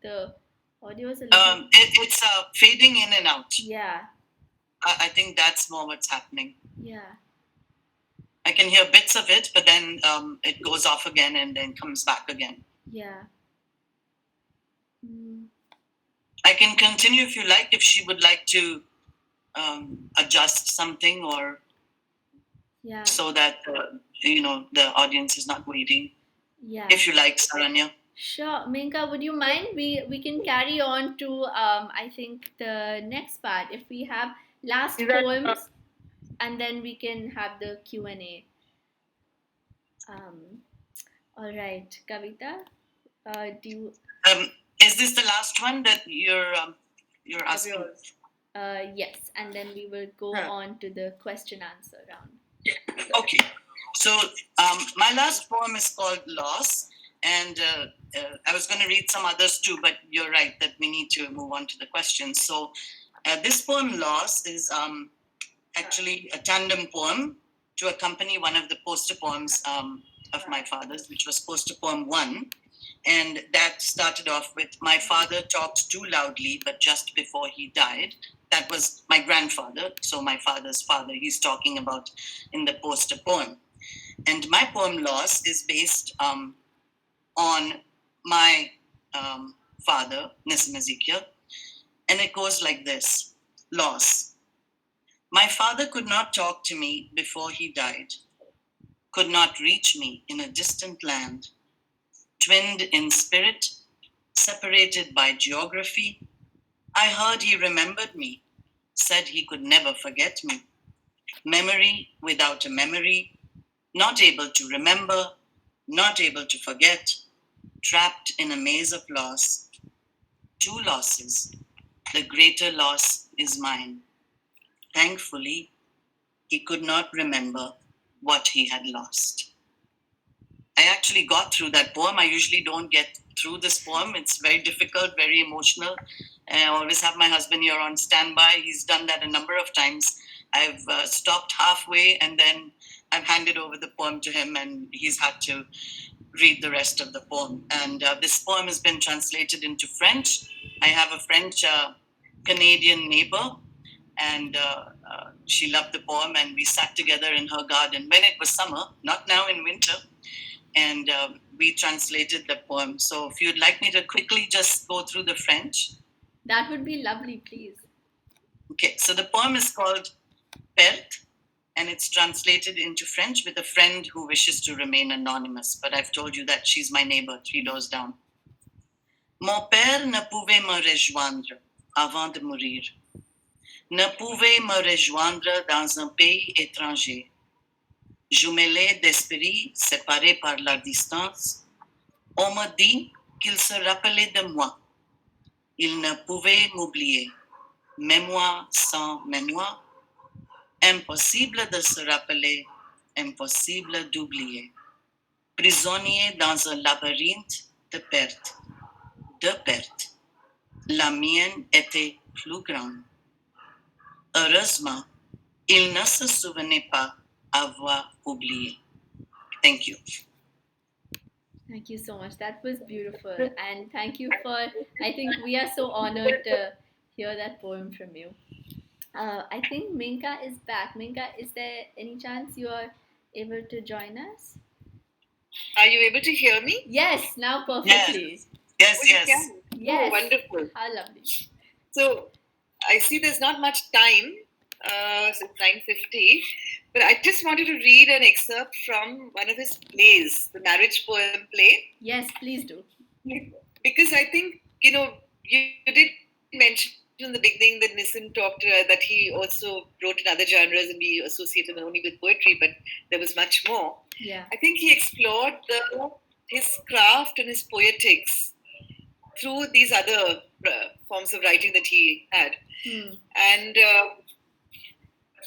the audio is a little... It's fading in and out. Yeah, I think that's more what's happening. yeah. I can hear bits of it, but then it goes off again and then comes back again. Yeah. Mm. I can continue if you like, if she would like to adjust something or Yeah. so that, the audience is not waiting. Yeah. If you like, Saranya. Sure. Menka, would you mind? We can carry on to I think the next part. If we have last poems, and then we can have the Q&A. All right, Kavita, do you... Is this the last one that you're asking? Yes, and then we will go on to the question answer round. Okay, so my last poem is called Loss, and I was going to read some others too, but you're right that we need to move on to the questions. So this poem, Loss, is actually a tandem poem to accompany one of the poster poems of my father's, which was poster poem 1. And that started off with, my father talked too loudly, but just before he died. That was my grandfather, so my father's father, he's talking about in the poster poem. And my poem, Loss, is based on my father, Nissim Ezekiel. And it goes like this. Loss. My father could not talk to me before he died, could not reach me in a distant land, twinned in spirit, separated by geography. I heard he remembered me, said he could never forget me. Memory without a memory, not able to remember, not able to forget, trapped in a maze of loss. 2 losses, the greater loss is mine. Thankfully, he could not remember what he had lost. I actually got through that poem. I usually don't get through this poem. It's very difficult, very emotional. I always have my husband here on standby. He's done that a number of times. I've stopped halfway and then I've handed over the poem to him and he's had to read the rest of the poem. And this poem has been translated into French. I have a French Canadian neighbor, and she loved the poem, and we sat together in her garden when it was summer, not now in winter, and we translated the poem. So if you'd like me to quickly just go through the French. That would be lovely, please. Okay, so the poem is called Perte, and it's translated into French with a friend who wishes to remain anonymous, but I've told you that she's my neighbor 3 doors down. Mon père ne pouvait me rejoindre avant de mourir. Ne pouvait me rejoindre dans un pays étranger. Jumelé d'esprit, séparés par la distance, on me dit qu'il se rappelait de moi. Il ne pouvait m'oublier. Mémoire sans mémoire, impossible de se rappeler, impossible d'oublier. Prisonnier dans un labyrinthe de pertes. La mienne était plus grande. Heureusement, il ne se souvenait pas avoir oublié. Thank you. Thank you so much. That was beautiful. And thank you for, I think we are so honored to hear that poem from you. I think Menka is back. Menka, is there any chance you are able to join us? Are you able to hear me? Yes, now perfectly. Yes. Yes. Oh, wonderful. How lovely. So I see there's not much time, so 9:50, but I just wanted to read an excerpt from one of his plays, the marriage poem play. Yes, please do. Because I think, you did mention in the beginning that Nissim talked that he also wrote in other genres and we associate him only with poetry, but there was much more. Yeah. I think he explored the his craft and his poetics through these other forms of writing that he had. And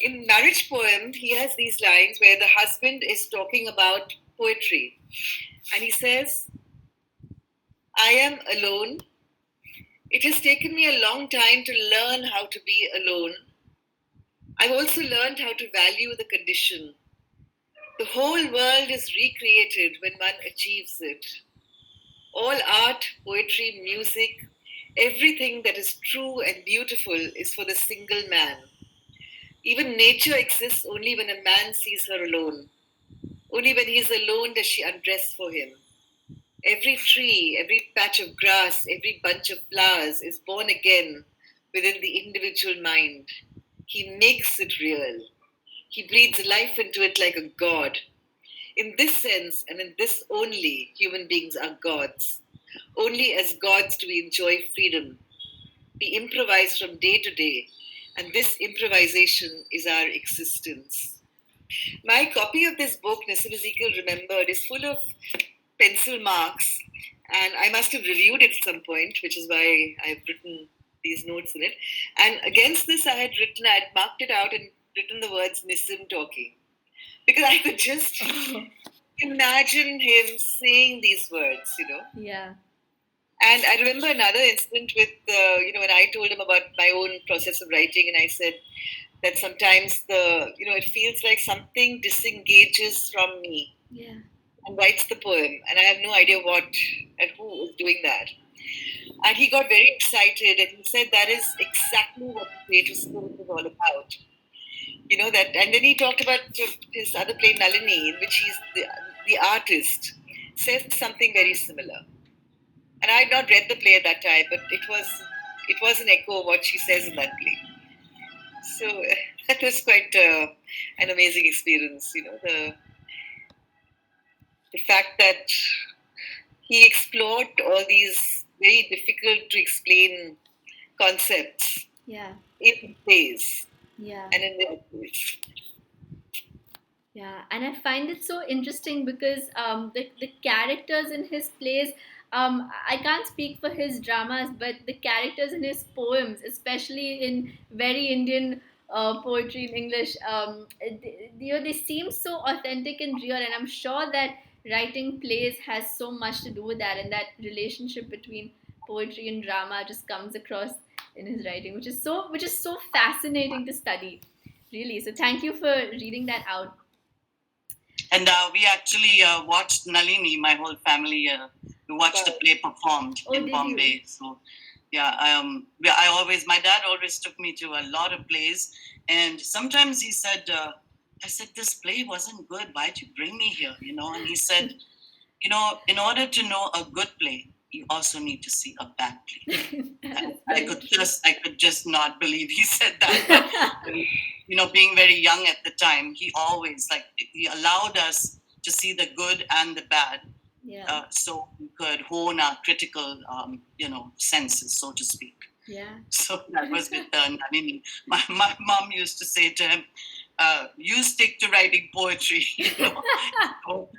in Marriage Poem, he has these lines where the husband is talking about poetry. And he says, I am alone. It has taken me a long time to learn how to be alone. I've also learned how to value the condition. The whole world is recreated when one achieves it. All art, poetry, music, everything that is true and beautiful is for the single man. Even nature exists only when a man sees her alone. Only when he is alone does she undress for him. Every tree, every patch of grass, every bunch of flowers is born again within the individual mind. He makes it real. He breathes life into it like a god. In this sense, and in this only, human beings are gods. Only as gods do we enjoy freedom. We improvise from day to day, and this improvisation is our existence. My copy of this book, Nissim Ezekiel Remembered, is full of pencil marks, and I must have reviewed it at some point, which is why I've written these notes in it. And against this, I had marked it out and written the words Nissim talking, because I could just imagine him saying these words, Yeah. And I remember another incident with, when I told him about my own process of writing, and I said that sometimes it feels like something disengages from me. Yeah. And writes the poem, and I have no idea what and who is doing that. And he got very excited, and he said that is exactly what the creative spirit is all about. That, and then he talked about his other play, Nalini, in which he's the artist, says something very similar. And I had not read the play at that time, but it was an echo of what she says in that play. So that was quite an amazing experience. The fact that he explored all these very difficult to explain concepts in plays and in their plays. Yeah, and I find it so interesting because the characters in his plays, I can't speak for his dramas, but the characters in his poems, especially in very Indian poetry in English, they seem so authentic and real, and I'm sure that writing plays has so much to do with that, and that relationship between poetry and drama just comes across in his writing, which is so fascinating to study, really. So thank you for reading that out. And we actually watched Nalini, my whole family. We watched the play performed in Bombay. So, my dad always took me to a lot of plays. And sometimes he said, I said, this play wasn't good. Why'd you bring me here? And he said, in order to know a good play, you also need to see a bad play. I could just not believe he said that. But, being very young at the time, he always he allowed us to see the good and the bad, so we could hone our critical, senses, so to speak. Yeah. So that was with Nalini. My mom used to say to him, "You stick to writing poetry." So,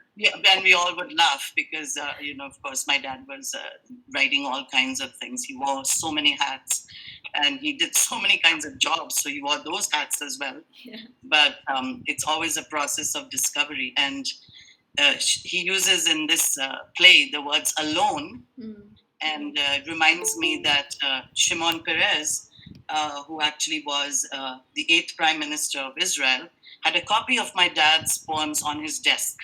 and we all would laugh because, of course, my dad was writing all kinds of things. He wore so many hats, and he did so many kinds of jobs. So he wore those hats as well. Yeah. But it's always a process of discovery, and he uses in this play the words "alone." And it reminds me that Shimon Peres, who actually was the 8th Prime Minister of Israel, had a copy of my dad's poems on his desk.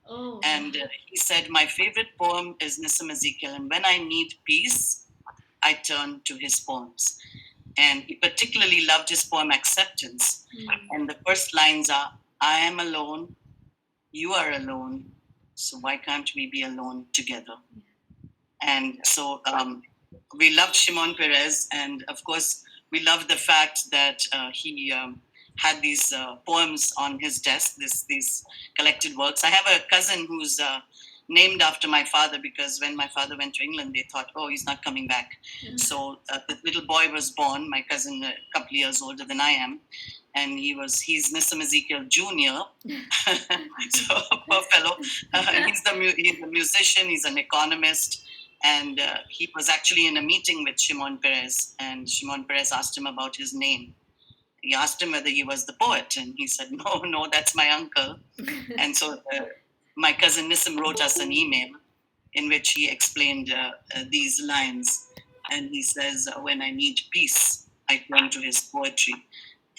Oh. And he said, my favorite poem is Nissim Ezekiel, and when I need peace, I turn to his poems. And he particularly loved his poem Acceptance. And the first lines are, I am alone, you are alone, so why can't we be alone together? And so we loved Shimon Peres, and of course, we loved the fact that he had these poems on his desk, these collected works. I have a cousin who's named after my father, because when my father went to England, they thought, oh, he's not coming back. So the little boy was born, my cousin, a couple of years older than I am, and he's Nissim Ezekiel Jr. So poor fellow. He's a musician, he's an economist, and he was actually in a meeting with Shimon Peres, and Shimon Peres asked him about his name. He asked him whether he was the poet, and he said, no, that's my uncle. And so my cousin Nissim wrote us an email in which he explained these lines. And he says, when I need peace, I turn to his poetry.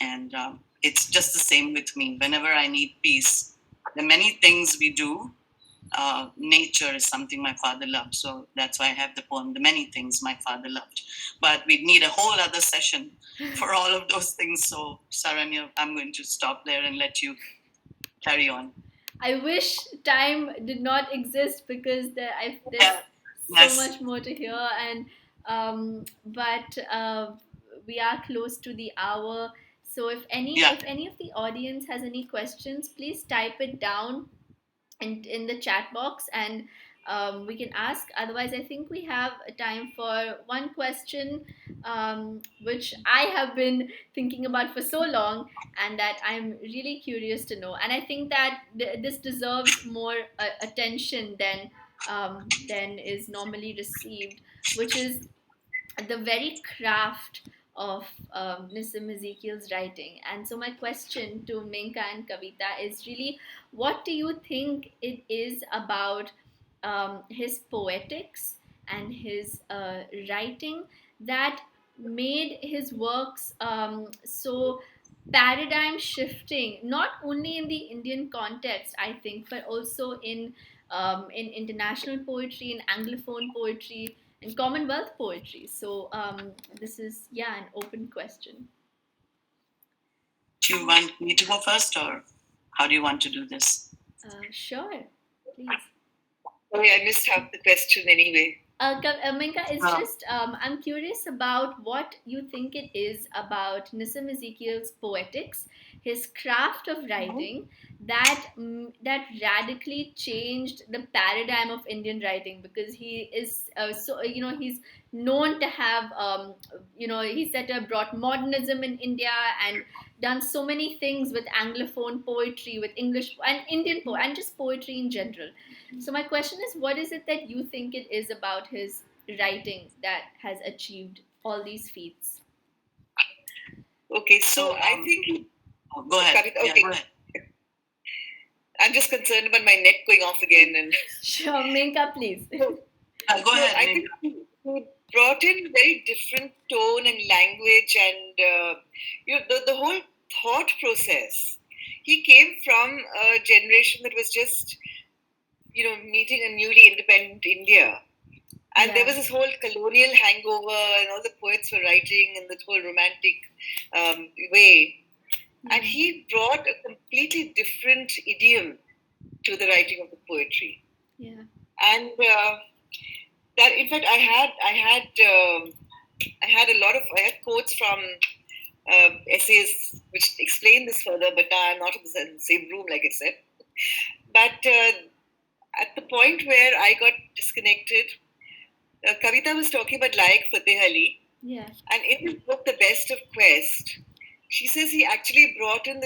And it's just the same with me. Whenever I need peace, the many things we do, nature is something my father loved. So that's why I have the poem, The Many Things My Father Loved. But we'd need a whole other session for all of those things. So Saranya, I'm going to stop there and let you carry on. I wish time did not exist, because there's so much more to hear, and but we are close to the hour. So if any of the audience has any questions, please type it down in the chat box, and we can ask. Otherwise, I think we have time for one question, which I have been thinking about for so long, and that I'm really curious to know. And I think that this deserves more attention than is normally received, which is the very craft of Nissim Ezekiel's writing. And so, my question to Menka and Kavita is really, what do you think it is about his poetics and his writing that made his works so paradigm shifting, not only in the Indian context, I think, but also in international poetry, in Anglophone poetry, and Commonwealth poetry. So this is, an open question. Do you want me to go first, or how do you want to do this? Sure, please. Sorry, I missed half the question anyway. Menka, it's just I'm curious about what you think it is about Nissim Ezekiel's poetics, his craft of writing, that radically changed the paradigm of Indian writing, because he is he's known to have he said to have brought modernism in India and done so many things with Anglophone poetry, with English and Indian and just poetry in general. So my question is, what is it that you think it is about his writing that has achieved all these feats? Okay, so I think. Go ahead. Okay. Go ahead. I'm just concerned about my net going off again. And sure, Menka, please. Go ahead. I think he brought in very different tone and language, and the whole thought process. He came from a generation that was just meeting a newly independent India. And there was this whole colonial hangover, and all the poets were writing in the whole romantic way. And he brought a completely different idiom to the writing of the poetry. Yeah. And that, in fact, I had quotes from essays which explain this further, but now I'm not in the same room, like I said. But at the point where I got disconnected, Kavita was talking about Laik Fateh Ali. Yeah. And in his book, The Best of Quest, she says he actually brought in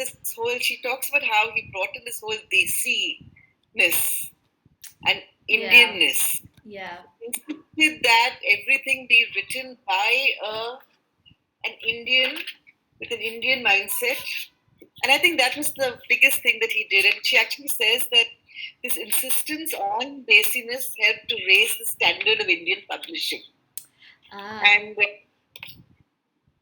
she talks about how he brought in this whole Desi-ness and Indianness. Yeah. Insisted that everything be written by an Indian with an Indian mindset. And I think that was the biggest thing that he did. And she actually says that this insistence on Desiness helped to raise the standard of Indian publishing. And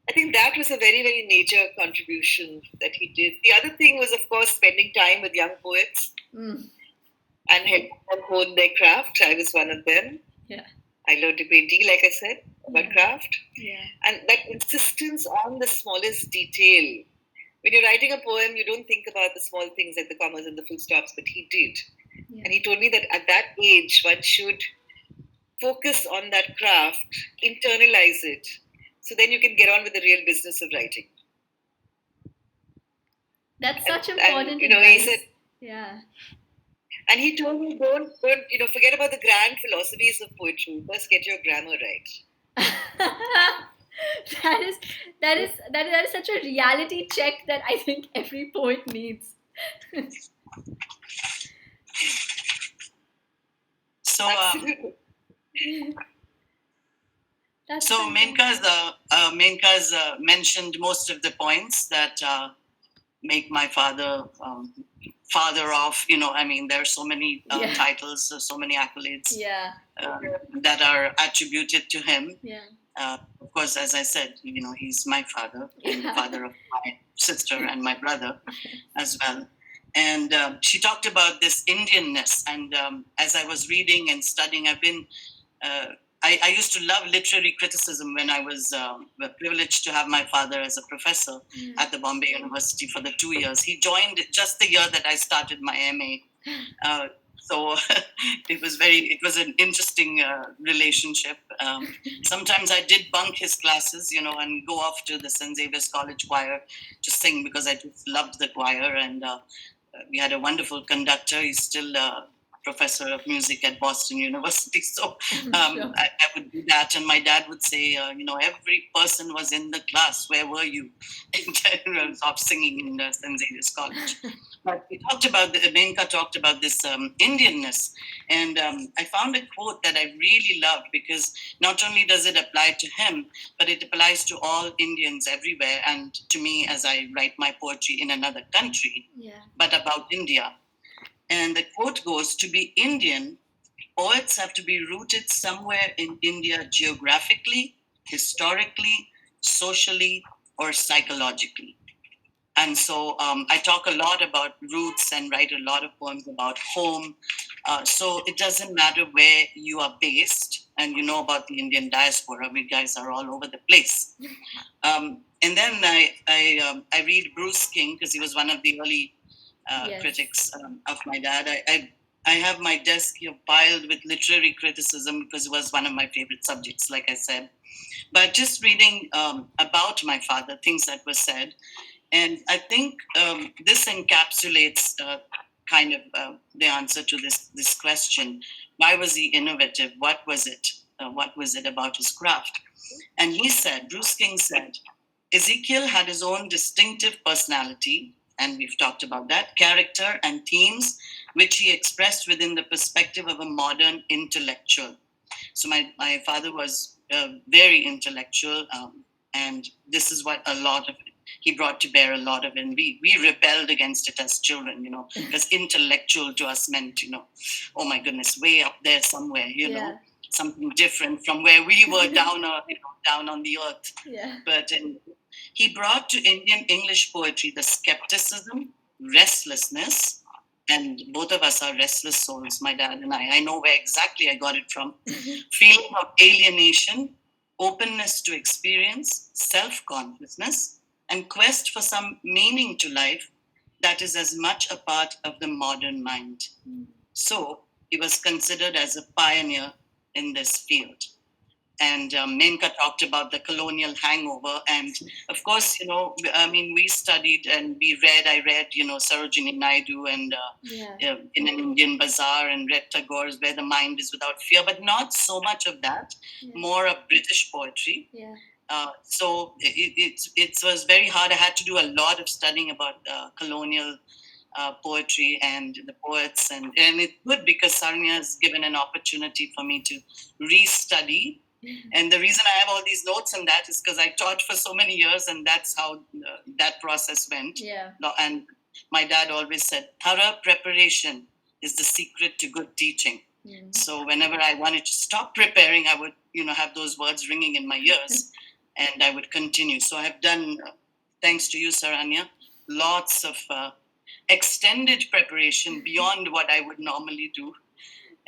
I think that was a very, very major contribution that he did. The other thing was, of course, spending time with young poets and helping them hone their craft. I was one of them. Yeah. I learned a great deal, like I said, about craft. Yeah. And that insistence on the smallest detail. When you're writing a poem, you don't think about the small things like the commas and the full stops, but he did. Yeah. And he told me that at that age, one should focus on that craft, internalize it, so then you can get on with the real business of writing. That's such important advice. He said, yeah. And he told me, don't, forget about the grand philosophies of poetry. First, get your grammar right. that is that is such a reality check that I think every poet needs. So, Absolutely. That's so fantastic. Menka's mentioned most of the points that make my father father of. I mean, there are so many Yeah. titles, so many accolades Yeah. that are attributed to him. Yeah. Of course, as I said, he's my father and the Yeah. father of my sister and my brother as well. And she talked about this Indianness. And as I was reading and studying, uh, I used to love literary criticism when I was privileged to have my father as a professor at the Bombay University for the 2 years. He joined just the year that I started my MA. Uh, so it was an interesting relationship. Sometimes I did bunk his classes, and go off to the St. Xavier's College choir to sing because I just loved the choir. And we had a wonderful conductor. He's still a professor of music at Boston University. So Sure. I would do that. And my dad would say, every person was in the class. Where were you? In terms of singing in St. Xavier's College. But we talked about Menka talked about this Indianness, and I found a quote that I really loved because not only does it apply to him, but it applies to all Indians everywhere, and to me as I write my poetry in another country, Yeah. but about India. And the quote goes: "To be Indian, poets have to be rooted somewhere in India geographically, historically, socially, or psychologically." And so I talk a lot about roots and write a lot of poems about home. So it doesn't matter where you are based, and you know about the Indian diaspora. We guys are all over the place. And then I read Bruce King because he was one of the early Yes. critics of my dad. I have my desk here piled with literary criticism because it was one of my favorite subjects, like I said. But just reading about my father, things that were said, and I think this encapsulates kind of the answer to this question: why was he innovative? What was it? What was it about his craft? And he said, Bruce King said, Ezekiel had his own distinctive personality, and we've talked about that, character and themes, which he expressed within the perspective of a modern intellectual. So my father was very intellectual, and this is what a lot of he brought to bear a lot of, and we rebelled against it as children, because intellectual to us meant, oh my goodness, way up there somewhere, Yeah. something different from where we were down, down on the earth. Yeah. But he brought to Indian English poetry the skepticism, restlessness, and both of us are restless souls, my dad and I. I know where exactly I got it from. Feeling of alienation, openness to experience, self consciousness, and quest for some meaning to life that is as much a part of the modern mind. So he was considered as a pioneer in this field. And Menka talked about the colonial hangover. And of course, I mean, we studied and I read, Sarojini Naidu and in an Indian bazaar, and read Tagore's Where the Mind is Without Fear, but not so much of that, more of British poetry. Yeah. So it was very hard. I had to do a lot of studying about colonial poetry and the poets, and it's good because Saranya has given an opportunity for me to restudy. And the reason I have all these notes on that is because I taught for so many years, and that's how that process went. Yeah. And my dad always said, thorough preparation is the secret to good teaching. So whenever I wanted to stop preparing, I would, have those words ringing in my ears, and I would continue. So I've done, thanks to you, Saranya, lots of extended preparation beyond what I would normally do.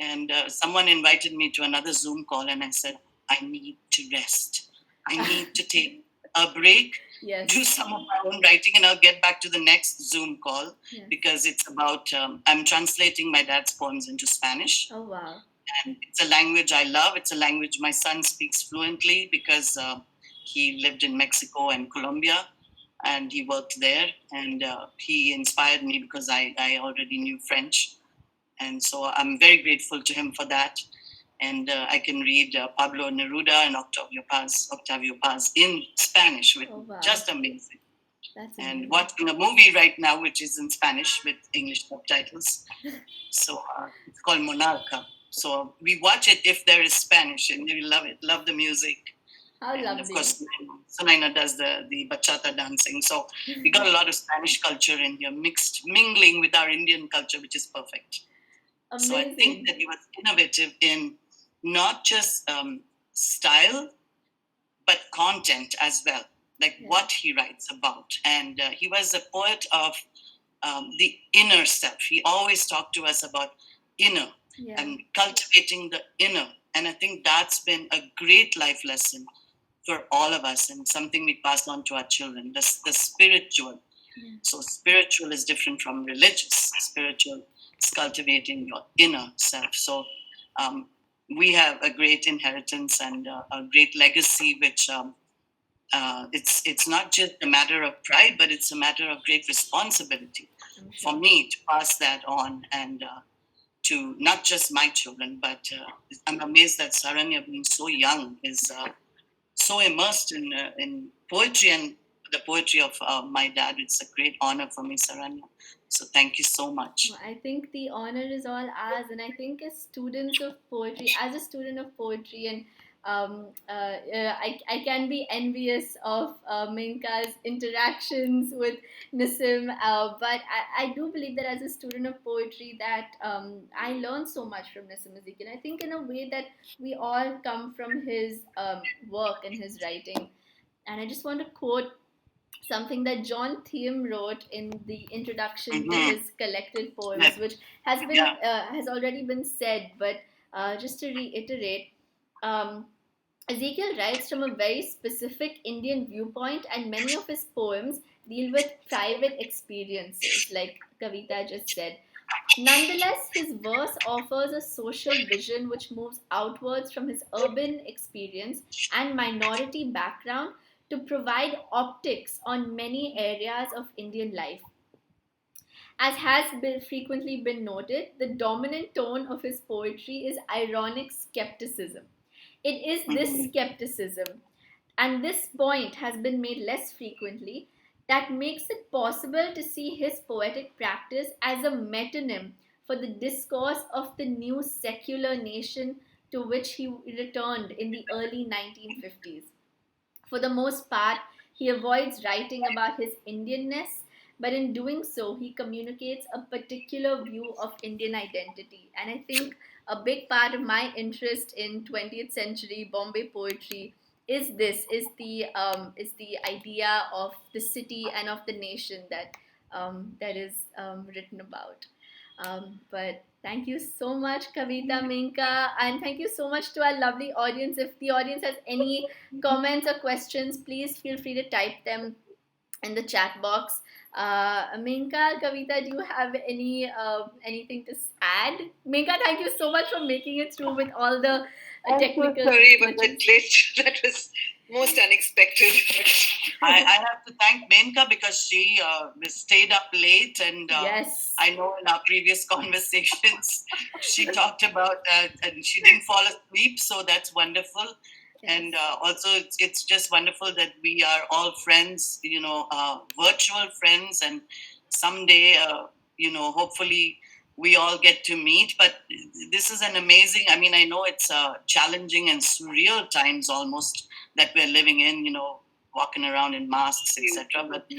And someone invited me to another Zoom call, and I said, I need to rest. I need to take a break, do some of my own writing, and I'll get back to the next Zoom call because it's about, I'm translating my dad's poems into Spanish. Oh, wow. And it's a language I love. It's a language my son speaks fluently because he lived in Mexico and Colombia, and he worked there. And he inspired me because I already knew French. And so I'm very grateful to him for that. And I can read Pablo Neruda and Octavio Paz in Spanish, which is just amazing. That's and amazing. watching a movie right now, which is in Spanish with English subtitles. So it's called Monarca. So we watch it if there is Spanish, and we love it, love the music. How and lovely. Of course, Sunaina does the bachata dancing. So we got a lot of Spanish culture in here, mingling with our Indian culture, which is perfect. Amazing. So I think that he was innovative in not just style, but content as well, like what he writes about. And he was a poet of the inner self. He always talked to us about inner and cultivating the inner. And I think that's been a great life lesson for all of us, and something we pass on to our children, the spiritual. So spiritual is different from religious. Spiritual is cultivating your inner self. So we have a great inheritance and a great legacy, which it's not just a matter of pride, but it's a matter of great responsibility for me to pass that on, and to not just my children, but I'm amazed that Saranya, being so young, is so immersed in poetry and the poetry of my dad. It's a great honor for me, Saranya. So thank you so much. I think the honor is all ours, and I think as students of poetry, as a student of poetry, and I can be envious of Menka's interactions with Nissim, but I do believe that as a student of poetry, that I learned so much from Nissim Ezekiel. I think in a way that we all come from his work and his writing, and I just want to quote something that John Thiem wrote in the introduction to his collected poems, which has already been said, but just to reiterate, um, Ezekiel writes from a very specific Indian viewpoint, and many of his poems deal with private experiences, like Kavita just said. Nonetheless, his verse offers a social vision which moves outwards from his urban experience and minority background to provide optics on many areas of Indian life. As has frequently been noted, the dominant tone of his poetry is ironic skepticism. It is this skepticism, and this point has been made less frequently, that makes it possible to see his poetic practice as a metonym for the discourse of the new secular nation to which he returned in the early 1950s. For the most part, he avoids writing about his Indianness, but in doing so, he communicates a particular view of Indian identity. And I think a big part of my interest in 20th century Bombay poetry is the idea of the city and of the nation that is written about. But thank you so much, Kavita, Menka, and thank you so much to our lovely audience. If the audience has any comments or questions, please feel free to type them in the chat box. Menka, Kavita, do you have anything to add? Menka, thank you so much for making it through with all the technical. So sorry about that glitch. That was most unexpected. I have to thank Menka because she stayed up late, and Yes. I know in our previous conversations she talked about and she didn't fall asleep, so that's wonderful. And also, it's just wonderful that we are all friends, virtual friends, and someday, hopefully we all get to meet. But this is an amazing, I know it's challenging and surreal times almost that we're living in, walking around in masks, etc. But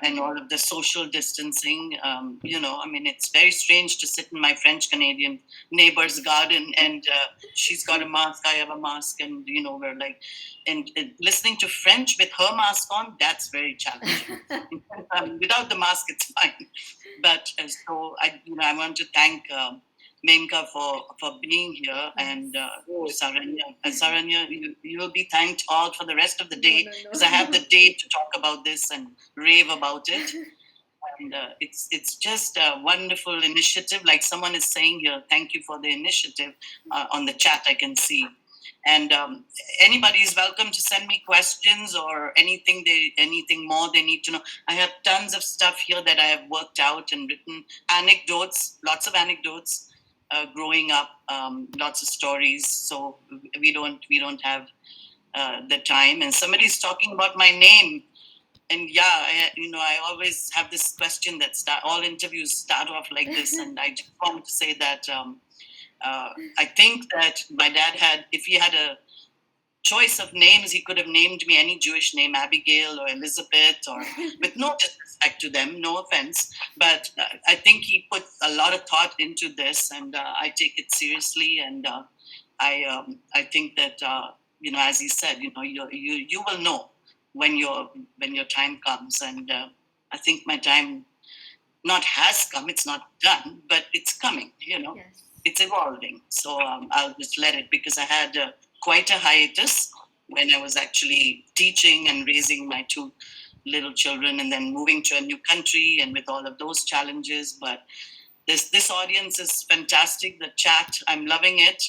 and all of the social distancing, it's very strange to sit in my French Canadian neighbor's garden, and she's got a mask, I have a mask, and we're like, and listening to French with her mask on, that's very challenging. Without the mask, it's fine. But so I want to thank Menka for being here, and Saranya. Saranya, you will be thanked all for the rest of the day, because I have the day to talk about this and rave about it. And it's just a wonderful initiative. Like someone is saying here, thank you for the initiative on the chat. I can see. And anybody is welcome to send me questions or anything more they need to know. I have tons of stuff here that I have worked out and written, anecdotes, lots of anecdotes, growing up, lots of stories. So we don't have the time. And somebody's talking about my name. And yeah, I always have this question that all interviews start off like this. And I just want to say that I think that my dad if he had a choice of names, he could have named me any Jewish name, Abigail or Elizabeth, or with no disrespect to them, no offense. But I think he put a lot of thought into this, and I take it seriously. And I think that as he said, you will know when your time comes, and I think my time not has come. It's not done, but it's coming. Yes. It's evolving. So I'll just let it, because I had quite a hiatus when I was actually teaching and raising my two little children, and then moving to a new country, and with all of those challenges. But this audience is fantastic. The chat, I'm loving it.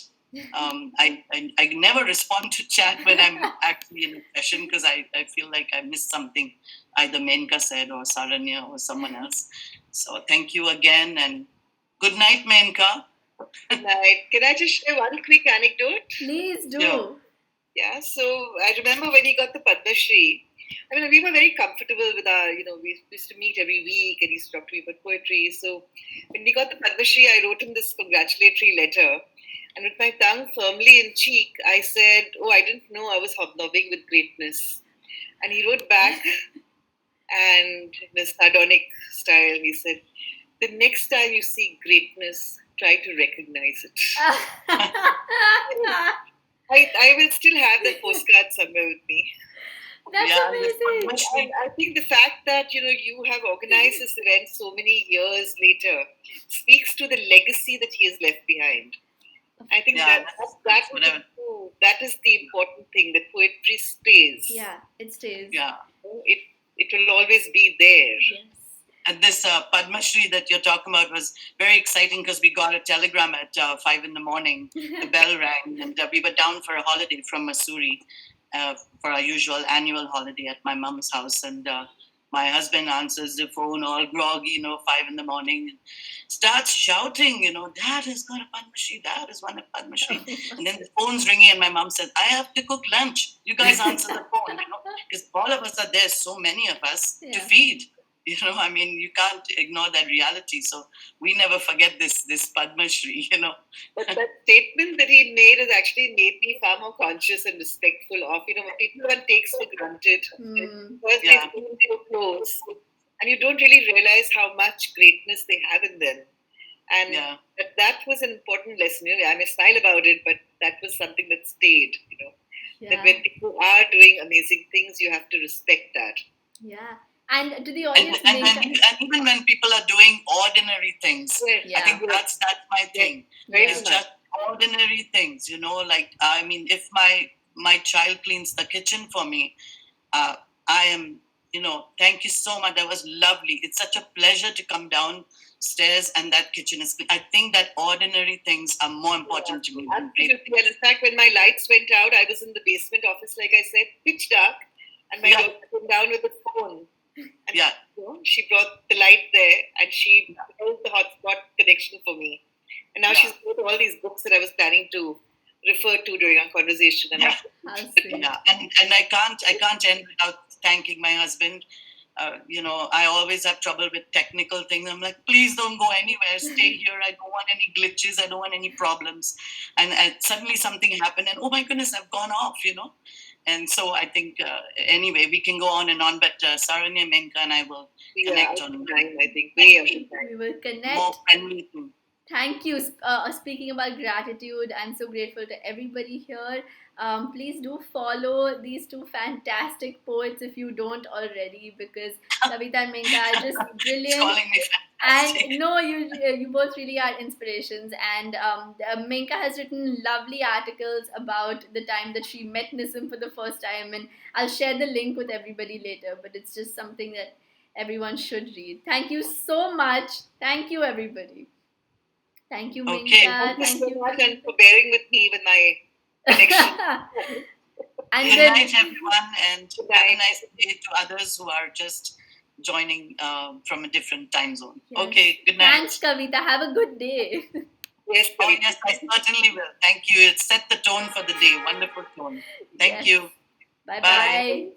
I never respond to chat when I'm actually in a session, because I feel like I missed something either Menka said or Saranya or someone else. So thank you again, and good night, Menka. Good night. Can I just share one quick anecdote? Please do. Sure. Yeah, so I remember when he got the Padma Shri. I mean, we were very comfortable with our, we used to meet every week and he used to talk to me about poetry. So when we got the Padma Shri, I wrote him this congratulatory letter. And with my tongue firmly in cheek, I said, "Oh, I didn't know I was hobnobbing with greatness." And he wrote back, and in a sardonic style, he said, "The next time you see greatness, try to recognize it." I will still have that postcard somewhere with me. That's amazing. And I think the fact that you have organized this event so many years later speaks to the legacy that he has left behind. I think that is the important thing. That poetry stays. Yeah, it stays. Yeah. It will always be there. Yes. And this Padma Shri that you're talking about was very exciting, because we got a telegram at 5 in the morning. The bell rang, and we were down for a holiday from Missouri for our usual annual holiday at my mom's house. And my husband answers the phone all groggy, 5 in the morning, and starts shouting, "Dad has got a Padma Shri, Dad has won a Padma Shri." And then the phone's ringing, and my mom says, "I have to cook lunch. You guys answer the phone," because all of us are there, so many of us, to feed. I mean, you can't ignore that reality. So we never forget this Padma Shri, But that statement that he made has actually made me far more conscious and respectful of, what people one takes for granted. Because they've been so close. And you don't really realize how much greatness they have in them. And that was an important lesson. I may smile about it, but that was something that stayed, That when people are doing amazing things, you have to respect that. Yeah. And to the audience, and even when people are doing ordinary things, I think that's my thing. It's just ordinary things, like, I mean, if my child cleans the kitchen for me, I am, thank you so much. That was lovely. It's such a pleasure to come downstairs and that kitchen is clean. I think that ordinary things are more important to me. Absolutely. And in fact, when my lights went out, I was in the basement office, like I said, pitch dark, and my daughter came down with a phone. And she brought the light there, and she held the hotspot connection for me. And now she's got all these books that I was planning to refer to during our conversation. And and I can't end without thanking my husband. I always have trouble with technical things. I'm like, please don't go anywhere. Stay here. I don't want any glitches. I don't want any problems. And suddenly something happened, and oh my goodness, I've gone off. And so I think, anyway, we can go on and on, but Saranya, Menka, and I will connect on time. I think we will connect. More friendly too. Thank you. Speaking about gratitude, I'm so grateful to everybody here. Please do follow these two fantastic poets if you don't already, because Kavita and Menka are just brilliant. Calling me fantastic. And no, you both really are inspirations. And Menka has written lovely articles about the time that she met Nissim for the first time, and I'll share the link with everybody later. But it's just something that everyone should read. Thank you so much. Thank you, everybody. Thank you, Menka. Thank you so much, and for bearing with me with my connection. And Good then night, everyone, and Good have a night. nice day to others who are just joining from a different time zone. Yes. Okay, good night. Thanks, Kavita. Have a good day. Yes, Oh, Kavita. yes, I certainly will. Thank you. It set the tone for the day. Wonderful tone. Thank Yes. you. Bye Bye. bye.